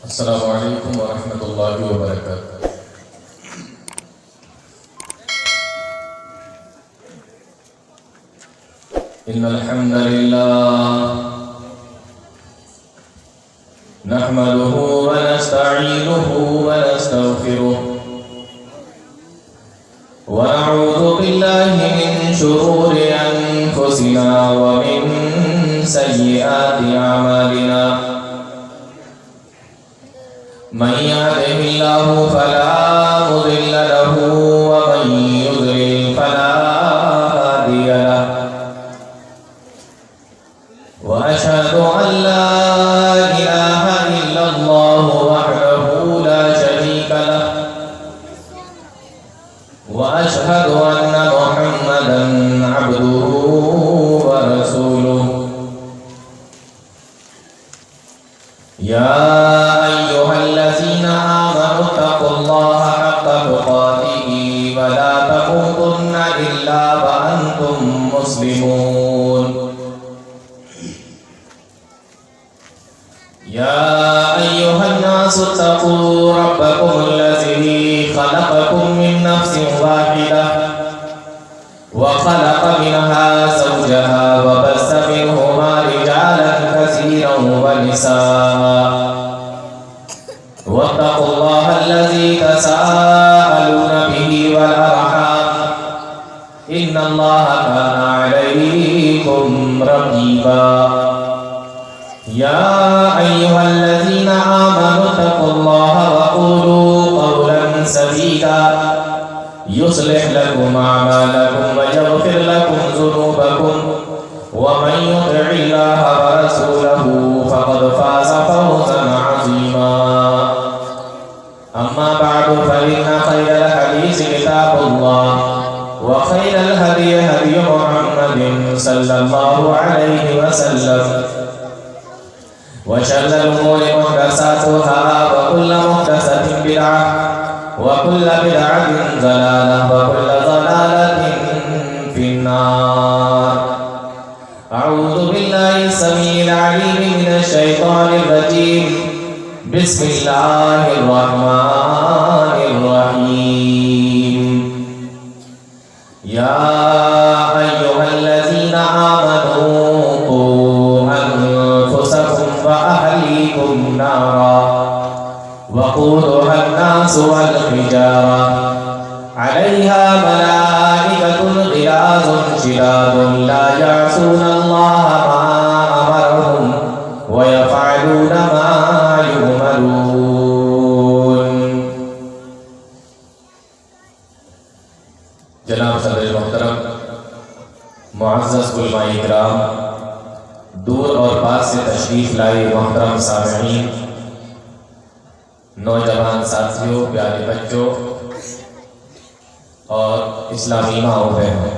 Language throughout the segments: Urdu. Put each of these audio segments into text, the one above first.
السلام علیکم ورحمۃ اللہ وبرکاتہ۔ ان الحمد للہ نحمده ونستعینه ونستغفره ونعوذ بالله من شرور انفسنا ومن سیئات اعمالنا، من يهده الله فلا مضل له ومن يضلل فلا هادي له، وأشهد أن لا إله إلا الله وحده لا شريك له، وأشهد أن محمدا عبده ورسوله، يا ولا تموتن إلا وأنتم مسلمون، يا أيها الناس اتقوا ربكم الذي خلقكم من نفس واحدة وخلق منها زوجها وبث منهما رجالا كثيرا ونساء، واتقوا الله الذي تساءلون به والأرحام إن الله كان عليكم رقيبا، يا أيها الذين آمنوا اتقوا الله وقولوا قولا سديدا يصلح لكم أعمالكم ويغفر لكم ذنوبكم، ومن يطع الله ورسوله فقد فاز فوزا عظيما، أما بعد فإن خير الحديث كتاب الله، وخير الهدي هدي محمد صلى الله عليه وسلم، وشر الأمور محدثاتها وكل محدثة بدعة وكل بدعة ضلالة وكل ضلالة في النار. أعوذ بالله السميع العليم من الشيطان الرجيم، بسم الله الرحمن الرحيم. يا أيها الذين آمنوا قوا أنفسكم وأهليكم نارا وقودها الناس والحجارة عليها ملائكة غلاظ شداد لا يعصون الله ما أمرهم ويفعلون ما يؤمرون. جناب صدر محترم، معزز علماء کرام، دور اور پاس سے تشریف لائے محترم سامعین، نوجوان ساتھیوں، پیارے بچوں اور اسلامی ماؤں بہنوں،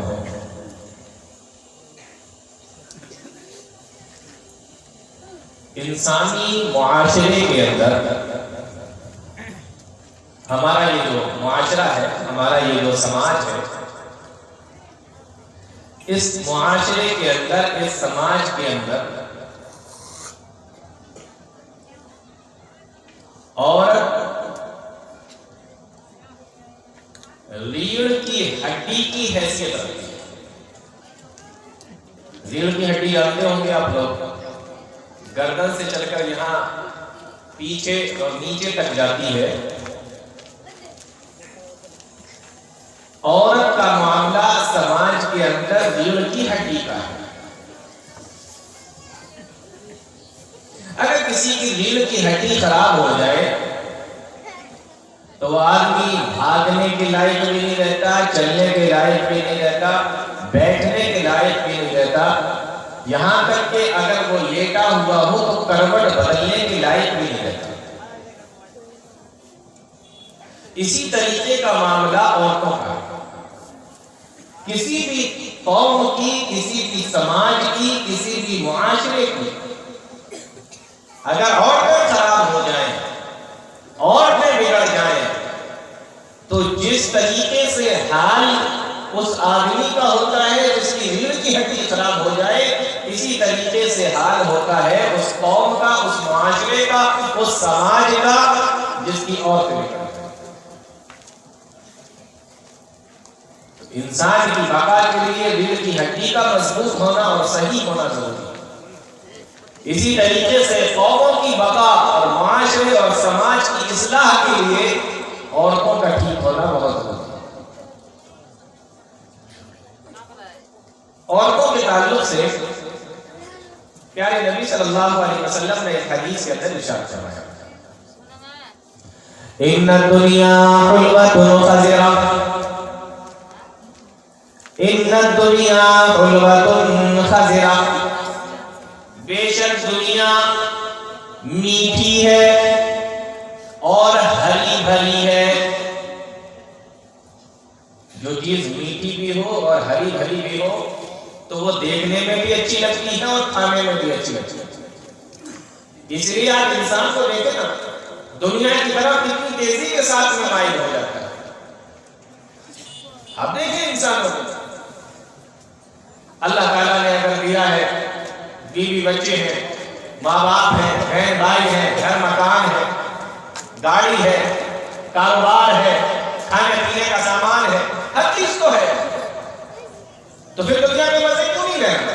انسانی معاشرے کے اندر ہمارا یہ جو معاشرہ ہے، ہمارا یہ جو سماج ہے، اس معاشرے کے اندر، اس سماج کے اندر عورت ریڑھ کی ہڈی کی حیثیت رکھتی ہے۔ ریڑھ کی ہڈی جانتے ہوں گے آپ لوگ، گردن سے چل کر یہاں پیچھے اور نیچے تک جاتی ہے۔ عورت کا معاملہ سماج کے اندر ریڑھ کی ہڈی کا ہے۔ اگر کسی کی ریڑھ کی ہڈی خراب ہو جائے تو وہ آدمی بھاگنے کے لائق بھی نہیں رہتا، چلنے کے لائق بھی نہیں رہتا، بیٹھنے کے لائق بھی نہیں رہتا، یہاں تک کہ اگر وہ لیٹا ہوا ہو تو کروٹ بدلنے کے لائق بھی نہیں رہتا۔ اسی طریقے کا معاملہ عورتوں کا، کسی بھی قوم کی، کسی بھی سماج کی، کسی بھی معاشرے کی اگر عورتیں خراب ہو جائیں، عورتیں بگڑ جائیں، تو جس طریقے سے حال اس آدمی کا ہوتا ہے جس کی ریڑھ کی ہڈی خراب ہو جائے، اسی طریقے سے سے حال ہوتا ہے اس قوم کا، اس معاشرے کا، اس سماج کا جس کی عورتیں نکلتی ہیں۔ انسان کی بقا کے لیے دل کی ہڈی کا مضبوط ہونا اور صحیح ہونا ضروری ہے۔ اسی طریقے سے قوموں کی بقا اور معاشرے اور سماج کی اصلاح کے لیے عورتوں کا ٹھیک ہونا بہت ضروری ہے۔ عورتوں کے تعلق سے پیارے نبی صلی اللہ علیہ وسلم نے ایک حدیث کے اندر ارشاد فرمایا، ان الدنیا حلوۃ خضرہ، ان الدنیا حلوۃ خضرہ، بے شک دنیا میٹھی ہے اور ہری بھری ہے۔ جو چیز میٹھی بھی ہو اور ہری بھری بھی ہو تو وہ دیکھنے میں بھی اچھی لگتی ہے اور کھانے میں بھی اچھی لگتی ہے۔ اس لیے آپ انسان کو دیکھیں نا، دنیا کی طرف کتنی تیزی کے ساتھ میں مائل ہو جاتا ہے۔ آپ دیکھیں انسانوں کو، اللہ تعالیٰ نے اگر دیا ہے، بیوی بچے ہیں، ماں باپ ہیں، بہن بھائی ہیں، گھر مکان ہے، گاڑی ہے، کاروبار ہے، کھانے پینے کا سامان ہے، ہر چیز تو ہے، تو پھر دنیا میں مزے کیوں نہیں رہنا؟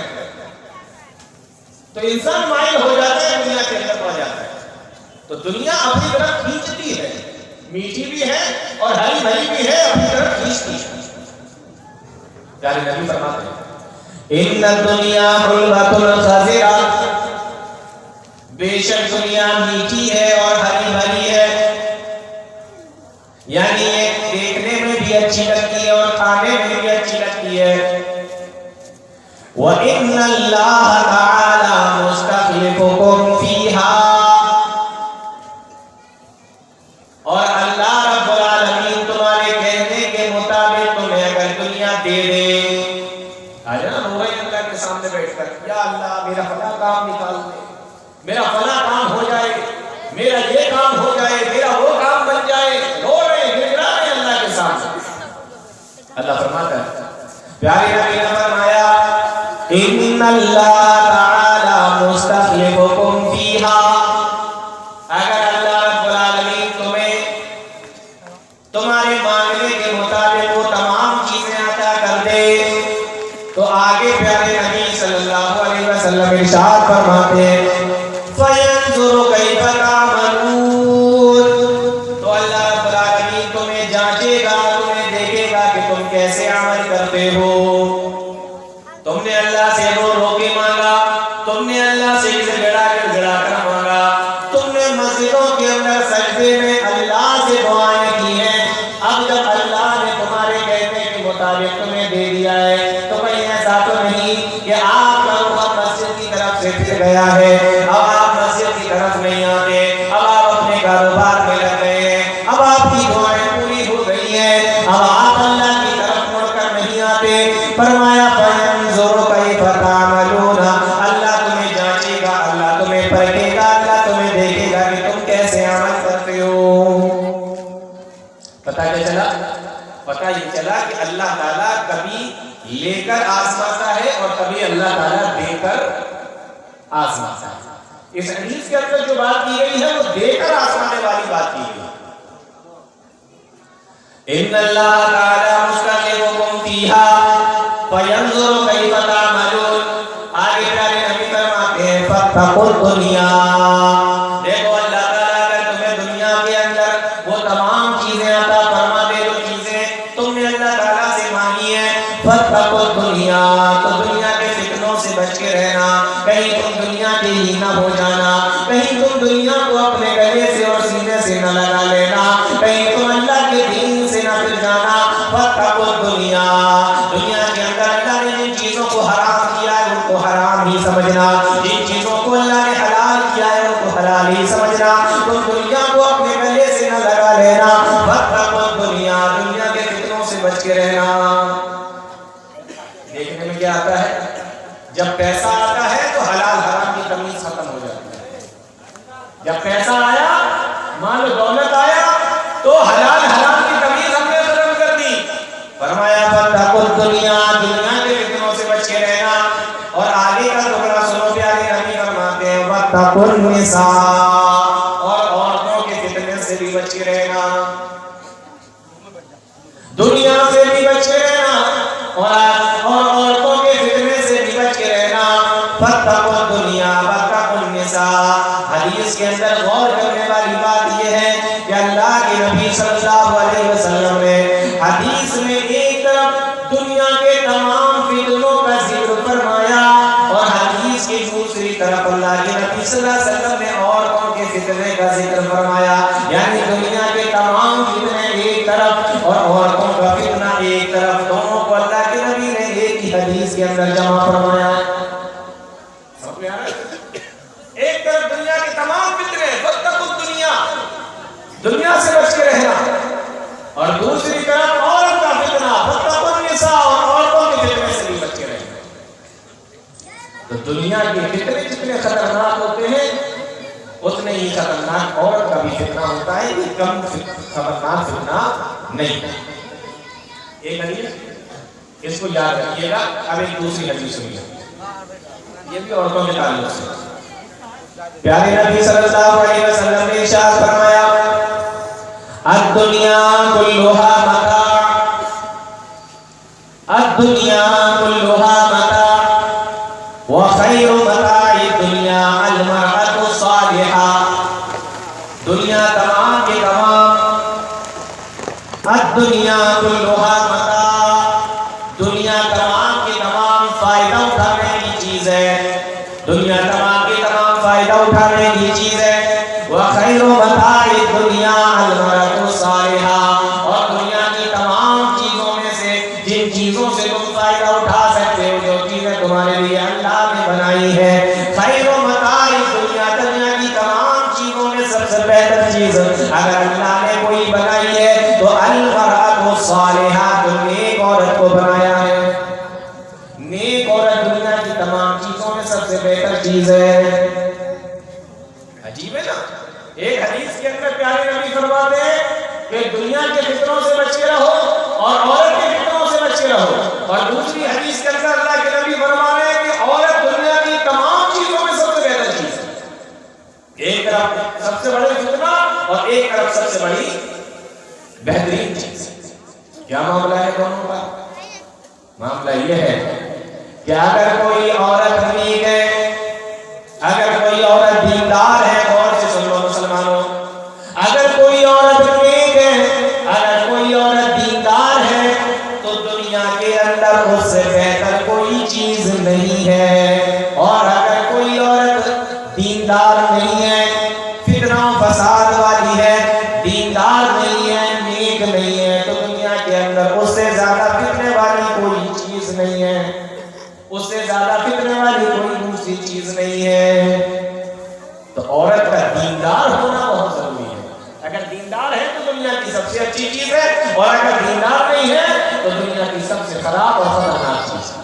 تو انسان مائل ہو جاتا ہے، دنیا کے اندر پڑ جاتا ہے۔ تو دنیا اپنی طرف کھینچتی ہے، میٹھی بھی ہے اور ہری بھری بھی ہے، اپنی طرف کھینچتی ہے۔ پیارے نبی فرماتے ہیں، ان الدنیا حلوۃ خضرہ، بے شک دنیا میٹھی ہے اور ہری بھری ہے، یعنی یہ دیکھنے میں بھی اچھی لگتی ہے اور کھانے میں بھی اچھی لگتی ہے۔ وَإِنَّ اللَّهَ تَعَالَى مُسْتَخْلِفُكُمْ فِيهَا، اور اللہ رب العالمین تمہارے کہنے کے مطابق تمہیں اگر دنیا دے دے، آ جانا رو رہے اللہ کے سامنے بیٹھ کر، یا اللہ میرا فلاں کام نکال دے، میرا فلاں کام ہو جائے، میرا یہ کام ہو جائے، میرا وہ کام بن جائے، رو رہے گڑگڑا رہے اللہ کے سامنے۔ اللہ فرماتا ہے، پیارے نبی نے فرمایا، ان اللہ تعالی مستخلفکم فیہا، اگر اللہ رب العالمین تمہیں تمہارے مانگنے کے مطابق وہ تمام چیزیں عطا کر دے تو آگے پیارے نبی صلی اللہ علیہ وسلم ارشاد فرماتے ہیں، فَيَنْظُرُ كَيْفَ تَعْمَلُونَ، تو اللہ رب العالمین تمہیں جانچے گا، تمہیں دیکھے گا کہ تم کیسے عمل کرتے ہو۔ تم نے اللہ سے رو رو کے مانگا، تم نے اللہ سے گڑگڑا کر مانگا، تم نے مسجدوں کے اندر سجدے میں اللہ سے دعائیں کی ہیں، اب جب اللہ نے تمہارے کہنے کے مطابق تمہیں دے دیا ہے تو کہیں ایسا تو نہیں کہ آپ کا رخ مسجد کی طرف سے پھر گیا ہے، اب آپ مسجد کی طرف نہیں آتے، اب آپ اپنے کاروبار میں لگ گئے ہیں، اب آپ کی دعائیں پوری ہو گئی ہیں، اب آپ اللہ کی طرف مڑ کر نہیں آتے۔ فرمایا فَيَنْظُرُ كَيْفَ تَعْمَلُونَ، اللہ تمہیں جانچے گا، اللہ تمہیں پرکھے گا، اللہ تمہیں دیکھے گا کہ تم کیسے عمل کرتے ہو۔ پتہ کیا چلا؟ پتہ یہ چلا کہ اللہ تعالیٰ کبھی لے کر آزماتا ہے اور کبھی اللہ تعالیٰ دے کر آزماتا ہے۔ اس حدیث کے اندر جو بات کی گئی ہے وہ دے کر آزمانے والی بات کی گئی ہے۔ ان اللہ تعالی مستخلفکم فیہا فینظر کیف تعملون، آگے پیارے نبی فرماتے ہیں، فاتقوا الدنیا، دیکھو اللہ تعالیٰ اگر تمہیں دنیا کے اندر وہ تمام چیزیں عطا فرما دے جو چیزیں تم نے اللہ تعالیٰ سے مانگی ہیں، فاتقوا الدنیا، تو دنیا کے فتنوں سے بچ کے رہنا، کہیں تم دنیا کے ہی نہ ہو جانا، کہیں تم دنیا کو اپنے گلے سے اور سینے سے نہ لگا لینا، کہیں تم اللہ کے دین سے نہ پھر جانا۔ فاتقوا الدنیا، دنیا کے اندر اللہ نے جن چیزوں کو حرام کیا ہے ان کو حرام ہی سمجھنا، جن چیزوں کو اللہ نے حلال کیا ہے ان کو حلال ہی سمجھنا، تم دنیا کو اپنے گلے سے نہ لگا لینا۔ فاتقوا الدنیا، دنیا کے فتنوں سے بچ کے رہنا۔ دیکھنے میں کیا آتا ہے؟ جب پیسہ آتا ہے تو حلال حرام کی تمیز ختم ہو جاتی ہے۔ جب پیسہ آیا، مال و دولت آیا تو حلال حرام کی تمیز ہم نے ختم کر دی۔ فرمایا فاتقوا الدنیا، دنیا کے فتنوں سے بچ کے رہنا۔ اور آگے کا ٹکڑا سنو پیارے نبی فاتقوا النساء، اور عورتوں کے فتنے سے بھی بچے رہنا، دنیا سے بھی بچے رہنا، اور عورتوں کے فتنے سے بھی بچے رہنا۔ فاتقوا الدنیا واتقوا النساء۔ حدیث کے اندر غور کرنے والی بات یہ ہے کہ اللہ کے نبی صلی اللہ علیہ وسلم نے حدیث میں ایک طرف دنیا کے تمام فتنوں کا ذکر فرمایا، اور حدیث کی دوسری طرف اللہ کے نبی صلی اللہ علیہ وسلم نے عورتوں کے فتنے کا ذکر فرمایا، یعنی دنیا کے تمام فتنے ایک طرف اور عورتوں کا فتنہ ایک طرف، دونوں کو اللہ کے نبی نے ایک ہی حدیث کے اندر جمع فرمایا۔ ایک طرف دنیا کے تمام فتنے، فاتقوا الدنیا، دنیا سے بچ کے رہنا، اور دوسری طرف عورت کا فتنہ، فاتقوا النساء، اور عورتوں کے فتنے سے بھی بچ کے رہنا۔ تو دنیا کے فتنے جتنے خطرناک ہوتے ہیں اتنے ہی خطرناک عورت کا بھی فتنہ ہوتا ہے، یہ کم خطرناک فتنہ نہیں ہے۔ ایک حدیث اس کو یاد رکھیے گا۔ اب ایک دوسری حدیث سنیے، یہ بھی عورتوں کے تعلق سے۔ پیارے نبی صلی اللہ علیہ وسلم نے ارشاد فرمایا، الدنیا کلھا متاع، الدنیا کلھا متاع، وخیر متاع الدنیا المرأة الصالحہ۔ دنیا تمام کے تمام، الدنیا کلھا متاع، دنیا تمام کے تمام فائدہ اٹھانے کی چیز ہے، دنیا تمام کے تمام فائدہ اٹھانے کی چیز ہے۔ وخیر متاع الدنیا المرأة الصالحہ، اور دنیا کی تمام چیزوں میں سے جن چیزوں سے تم فائدہ اٹھا سکتے ہو، جو چیزیں تمہارے لیے اللہ نے بنائی ہے، خیر متاع الدنیا، دنیا کی تمام چیزوں میں سب سے بہتر چیز اگر اللہ نے کوئی بنائی ہے تو المرأة الصالحہ، تو نیک عورت کو بنایا ہے۔ نیک عورت دنیا کی تمام چیزوں میں سب سے بہتر چیز ہے۔ عجیب ہے نا؟ ایک حدیث کے اندر پیارے نبی فرماتے ہیں کہ دنیا کے فتنوں سے بچے رہو اور عورت کے فتنوں سے بچے رہو، اور دوسری حدیث کے اندر اللہ کے نبی فرما رہے ہیں کہ عورت دنیا کی تمام چیزوں میں سب سے بہتر چیز ہے۔ ایک طرف سب سے بڑی فتنہ اور ایک طرف سب سے بڑی بہترین چیز۔ کیا معاملہ ہے دونوں کا؟ معاملہ یہ ہے کہ اگر کوئی عورت نیک ہے، اگر کوئی عورت دیندار ہے، غور سے سن لو مسلمانوں، اگر کوئی عورت نیک ہے، اگر کوئی عورت دیندار ہے، تو دنیا کے اندر اس سے بہتر کوئی چیز نہیں ہے۔ اور اگر کوئی عورت دیندار نہیں ہے، فتنہ و فساد والی ہے، دیندار نہیں ہے، نیک نہیں ہے، تو دنیا کے اندر اس سے زیادہ فتنے والی کوئی چیز نہیں ہے، اس سے زیادہ فتنے والی کوئی دوسری چیز نہیں ہے۔ تو عورت کا دیندار ہونا بہت ضروری ہے۔ اگر دیندار ہے تو دنیا کی سب سے اچھی چیز ہے، اور اگر دیندار نہیں ہے تو دنیا کی سب سے خراب اور خطرناک چیز ہے۔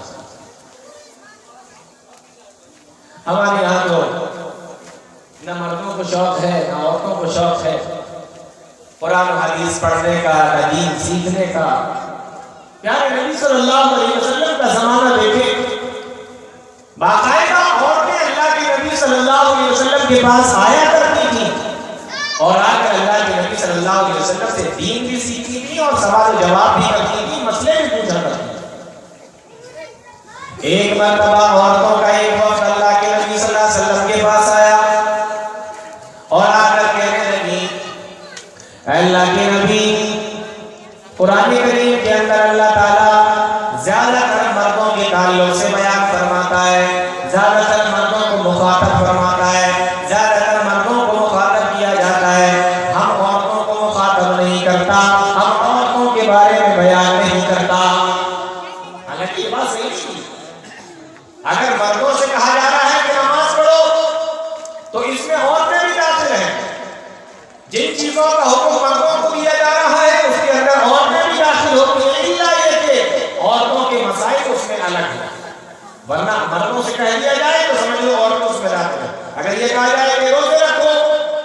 ہمارے یہاں تو نہ مردوں کو شوق ہے نہ عورتوں کو شوق ہے قرآن و حدیث پڑھنے کا، نہ دین سیکھنے کا۔ پیارے نبی صلی اللہ علیہ وسلم کا زمانہ دیکھیں، باقاعدہ عورتیں اللہ کے نبی صلی اللہ علیہ وسلم کے پاس آیا کرتی تھیں، اور آ کر اللہ کے نبی صلی اللہ علیہ وسلم سے دین بھی سیکھتی تھی اور سوال و جواب بھی کرتی تھی، مسئلے بھی پوچھا کرتی تھی۔ ایک مرتبہ عورتوں کا ایک وفد اللہ کے نبی صلی اللہ علیہ وسلم کے پاس آیا اور آ کر کہنے لگی، اللہ کے نبی، قرآن کریم کے اندر اللہ تعالیٰ زیادہ تر مردوں کے تعلق سے بیان فرماتا ہے، زیادہ تر مردوں کو مخاطب فرماتا ہے، زیادہ تر مردوں کو مخاطب کیا جاتا ہے، ہم عورتوں کو مخاطب نہیں کرتا، ہم عورتوں کے بارے میں بیان نہیں کرتا۔ حالانکہ یہ بات صحیح نہیں۔ اگر مردوں سے کہا جا رہا ہے کہ نماز پڑھو تو اس میں عورتیں بھی داخل ہیں، جن چیزوں کا حکم مردوں کو دیا جا رہا ہے اس کے اندر عورتیں بھی داخل ہوتی ہیں، الا یہ کہ عورتوں کے مسائل اس میں الگ ہیں، ورنہ مردوں سے کہہ دیا جائے تو سمجھ لو عورتوں اس میں داخل ہے۔ اگر یہ کہا جائے کہ روزے رکھو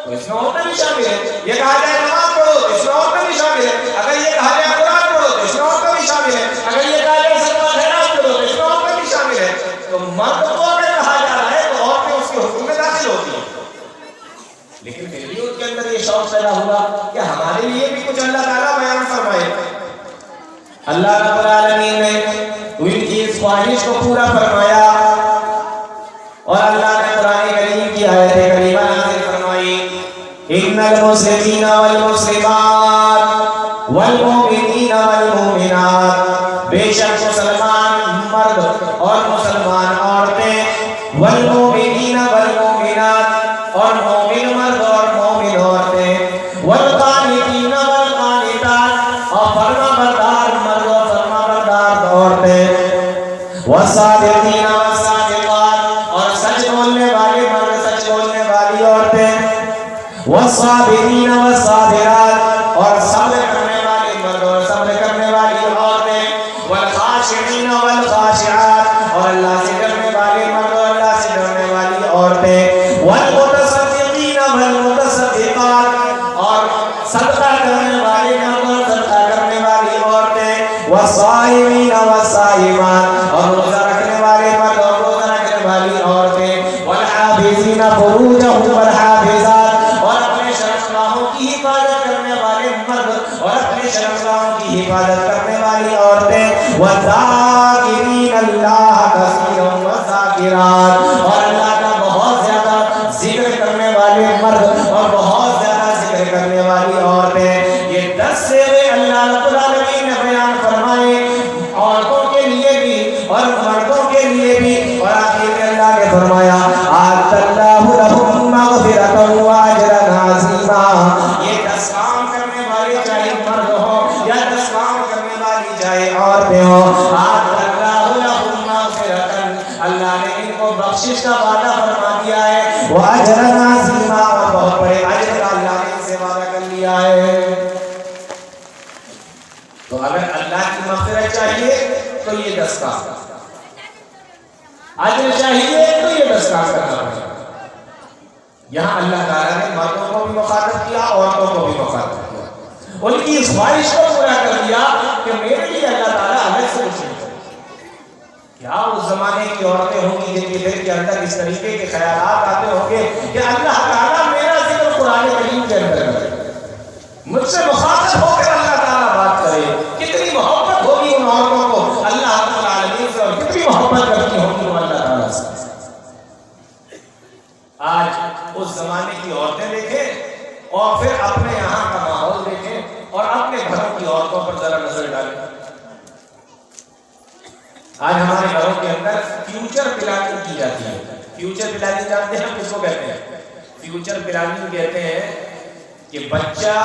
تو اس میں عورتیں بھی شامل ہیں، یہ کہا جائے نماز پڑھو تو اس میں عورتیں بھی شامل ہیں، اگر یہ کہا جائے قرآن پڑھو تو اس میں عورتیں بھی شامل ہیں، اگر یہ کہا جائے صدقہ خیرات کرو تو اس میں عورتیں بھی شامل ہیں۔ تو مرد کو اگر کہا جا رہا ہے تو عورتیں اس کے حکم میں داخل ہوتی ہیں۔ شوق پیدا ہوا کہ ہمارے لیے بھی کچھ اللہ تعالیٰ بیان فرمائے. اللہ رب العالمین نے ان کی اس خواہش کو پورا فرمایا اور اللہ نے قرآن کریم کی آیت کریمہ نازل فرمائی. ان المسلمین والمسلمات والمؤمنین والمؤمنات، بے شک مسلمان مرد اور مسلمان عورتیں، والمؤمنین والمؤمنات، اور مومن مرد اور مومن عورتیں، والقانتین والقانتات، اور فرما بردار مرد اور فرما بردار عورتیں، والصادقین والصادقات، اور سچ بولنے والے مرد سچ بولنے والی عورتیں، والصابرین والصابرات، اور صبر کرنے والے مرد اور صبر کرنے والی عورتیں، والخاشعین والخاشعات، اور اللہ سے ڈرنے والے مرد اور اللہ سے ڈرنے والی عورتیں، والمتصدقین والمتصدقات، اور صدقہ کرنے والے مرد اور صدقہ کرنے والی عورتیں، والصائمین والصائمات، اور روزہ رکھنے والے مرد اور روزہ رکھنے والی عورتیں، والحافظین فروجهم والحافظات، اور اپنے شرمگاہوں کی حفاظت کرنے والے مرد اور اپنے شرمگاہوں کی حفاظت کرنے والی عورتیں، والذاکرین اللہ کثیرا والذاکرات، اور اللہ کا بہت زیادہ ذکر کرنے والے مرد اور بہت زیادہ ذکر کرنے والی عورتیں. یہ 10 صیغے اللہ رب العالمین نے بیان فرمائے، عورتوں کے لیے بھی اور مردوں کے لیے بھی، اور آخر میں اللہ نے فرمایا اعد اللہ لہم مغفرۃ واجرا عظیما. یہ 10 کام کرنے والے چاہے مرد ہوں یا 10 کام کرنے والی چاہے عورتیں ہوں، اعد اللہ لہم مغفرۃ، اللہ نے ان کو بخشش کا وعدہ فرما دیا ہے، واجرا عظیما، اور بہت بڑے اجر کا اللہ نے ان سے وعدہ کر لیا ہے. تو اگر اللہ کی مغفرت چاہیے تو یہ 10 کام، اجر چاہیے تو یہ 10 کام کرنا پڑے گا. یہاں اللہ تعالیٰ نے مردوں کو بھی مخاطب کیا، عورتوں کو بھی مخاطب کیا، ان کی اس خواہش کو پورا کر دیا کہ میرے لیے اللہ تعالیٰ الگ سے کچھ نہیں کرے. کیا اس زمانے کی عورتیں ہوں گی جن کے دل کے اندر اس طریقے کے خیالات آتے ہوں گے کہ اللہ تعالیٰ میرا ذکر قرآن کریم کے اندر کرے، مجھ سے مخاطب ہو کر اللہ تعالیٰ بات کرے. کتنی محبت ہوگی ان عورتوں کو اللہ رب العالمین سے، اور کتنی محبت کرتی ہوگی وہ اللہ تعالیٰ سے. آج اس زمانے کی عورتیں دیکھیں اور پھر اپنے یہاں کا ماحول دیکھیں اور اپنے گھروں کی عورتوں پر ذرا نظر ڈالیں. آج ہمارے گھروں کے اندر فیوچر پلاننگ کی جاتی ہے. فیوچر پلاننگ جانتے ہیں کس کو کہتے ہیں؟ فیوچر پلاننگ کہتے ہیں کہ بچہ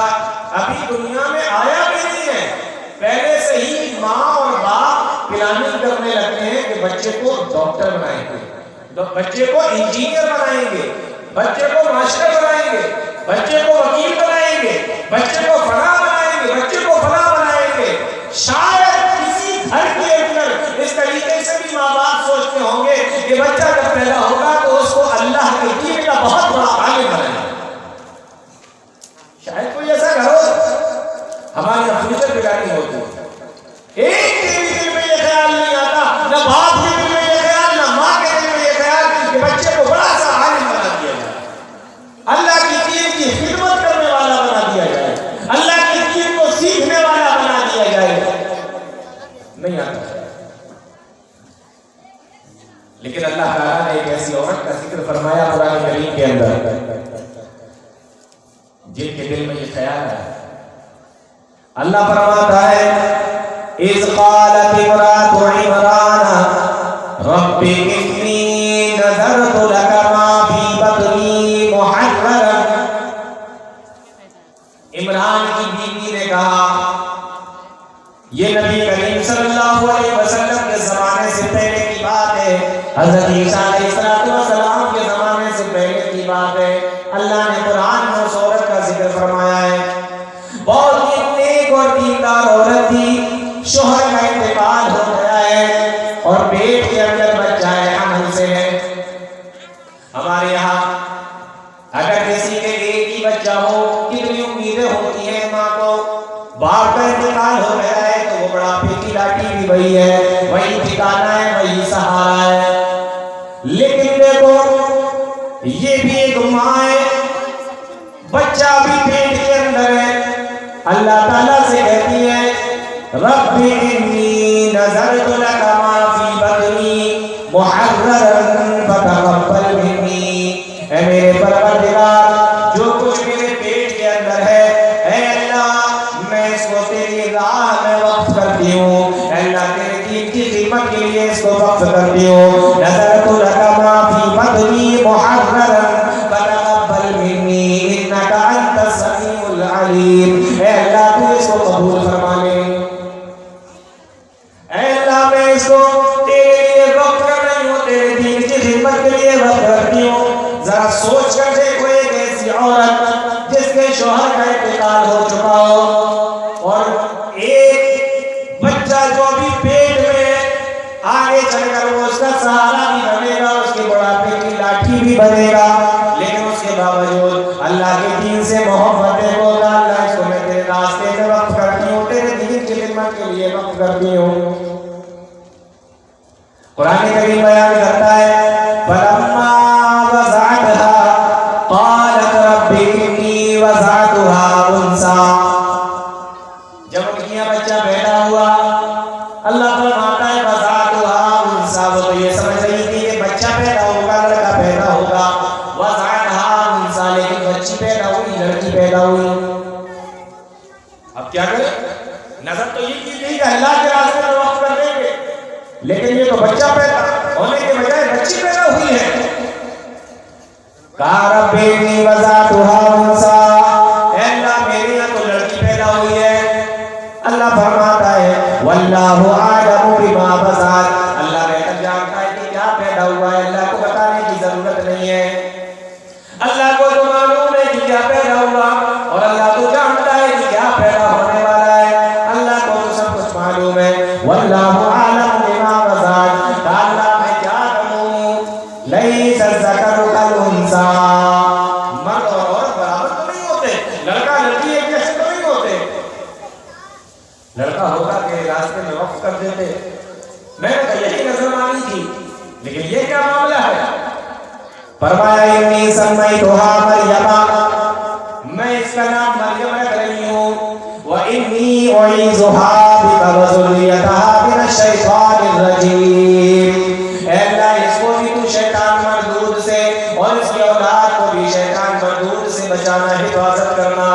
ابھی دنیا میں آیا بھی نہیں ہے، پہلے سے ہی ماں اور باپ پلاننگ کرنے لگتے ہیں کہ بچے کو ڈاکٹر بنائیں گے، بچے کو انجینئر بنائیں گے، بچے کو ماسٹر بنائیں گے، بچے کو وکیل بنائیں گے، بچے کو فلاں بنائیں گے، بچے کو فلاں بنائیں گے. شاید کسی گھر کے اندر اس طریقے سے بھی ماں باپ سوچتے ہوں گے کہ بچہ جب پیدا ہوگا تو اس کو اللہ کے دین کا بہت بڑا عالم بنائیں گے. شاید کوئی ایسا گھر ہو. ہمارے یہاں فیوچر پلاننگ ہوتی ہے. ایک کے بھی دل میں یہ خیال نہیں آتا، نہ باپ کے دل میں یہ خیال، نہ ماں کے دل میں یہ خیال کہ بچے کو بڑا سا عالم بنا دیا جائے، اللہ کی دین کی خدمت کرنے والا بنا دیا جائے، اللہ کی دین کو سیکھنے والا بنا دیا جائے. نہیں آتا. لیکن اللہ تعالیٰ نے ایک ایسی عورت کا ذکر فرمایا قرآن کریم کے اندر جن کے دل میں یہ خیال ہے. اللہ فرماتا ہے اذ قالت امرأة عمران رب انی نذرت لك ما فی بطنی محررا. عمران کی بیوی نے کہا، یہ نبی کریم صلی اللہ علیہ وسلم کے زمانے سے پہلے کی بات ہے، حضرت عیسیٰ علیہ السلام کے زمانے سے پہلے کی بات ہے. اللہ نے قرآن میں اس عورت کا ذکر فرمایا ہے. بہت ہی نیک اور دیندار عورت تھی، شوہر کا انتقال ہو گیا ہے اور پیٹ کے اندر بچہ ہے، حمل سے ہے. ہمارے یہاں اگر کسی کے ایک ہی بچہ ہو کتنی امیدیں ہوتی ہیں ماں کو. باپ کا انتقال ہو گیا ہے تو وہ بڑھاپے کی لاٹھی بھی وہی ہے، وہی ٹھکانہ ہے، وہی سہارا ہے. لیکن دیکھو یہ بھی ایک ماں ہے، بچہ بھی پیٹ کے اندر ہے، اللہ تعالیٰ سے کہتی ہے رب انی نذرت لک ما فی بطنی محررا فتقبل منی، اے میرے پروردگار جو کچھ میرے پیٹ کے اندر ہے اے اللہ میں اس کو تیری راہ میں وقف کرتی ہوں، اے اللہ تیرے دین کی خدمت کے لیے اس کو وقف کرتی ہوں، نذرت لک ما فی بطنی محررا فتقبل منی انک انت السمیع العلیم، اے اللہ تو اس کو قبول فرما لے، اے اللہ میں اس کو تیرے لیے وقف کر رہی ہوں، تیرے دین کی خدمت کے لیے وقف کرتی ہوں۔ ذرا سوچ کر دیکھو ایک ایسی عورت جس کے شوہر کا انتقال ہو چکا ہو اور ایک بچہ جو بھی پیٹ میں آگے چل کر وہ اس کا سہارا بھی بنے گا، اس کے بڑھاپے کی لاٹھی بھی بنے گا، لیکن اس کے باوجود اللہ کے دین سے محبت کو اللہ اس کو میں تیرے راستے میں وقف کرتی ہوں، تیرے دین کی خدمت کے لیے وقف کرتی ہوں۔ قرآن کریم بیان کرتا ہے فَلَمَّا وَضَعَتْهَا قَالَتْ رَبِّ إِنِّي وَضَعْتُهَا أُنثَىٰ، جب ان کی بچہ پیدا ہوا اللہ فرماتا ہے وَضَعْتُهَا أُنثَىٰ، وہ تو یہ سمجھ رہی تھی کہ بچہ پیدا ہوگا، لڑکا پیدا ہوگا، وَضَعْتُهَا أُنثَىٰ، لیکن بچی پیدا ہوئی، لڑکی پیدا ہوئی۔ اب کیا کرے؟ نظر تو یہ کی گئی کہ اللہ کے راستے میں وقف کر دیں گے، لیکن یہ تو بچہ پیدا ہونے کے بجائے بچی پیدا ہوئی ہے۔ کہا رب انی وضعتها انثیٰ، اے اللہ میرے یہاں تو لڑکی پیدا ہوئی ہے۔ اللہ فرماتا ہے واللہ اعلم بما وضعت، اللہ بہتر جانتا ہے کہ کیا پیدا ہوا ہے، اللہ کو بتانے کی ضرورت نہیں ہے، اللہ کو تو معلوم ہے کہ کیا پیدا ہوا اور اللہ کو جانتا ہے کہ کیا پیدا ہونے والا ہے، اللہ کو تو سب کچھ معلوم ہے۔ واللہ اعلم بما وضعت، اللہ میں کیا کروں، لیس الذکر کالانثیٰ، مرد اور عورت برابر تو نہیں ہوتے، لڑکا لڑکی ایک جیسے تو نہیں ہوتے، لڑکا ہوگا کہ راستے میں وقف کر دیتے، میں نے تو یہی نظر مانی تھی، لیکن یہ کیا معاملہ ہے؟ فرمایا انی سمیتھا مریم، میں اس کا نام مریم رکھ رہی ہوں، وَإِنِّي أُعِيذُهَا بِكَ وَذُرِّيَّتَهَا مِنَ الشَّيْطَانِ الرَّجِيمِ، اے اللہ اس کو بھی تو شیطان مردود سے اور اس کی اولاد کو بھی شیطان مردود سے بچانا، حفاظت کرنا۔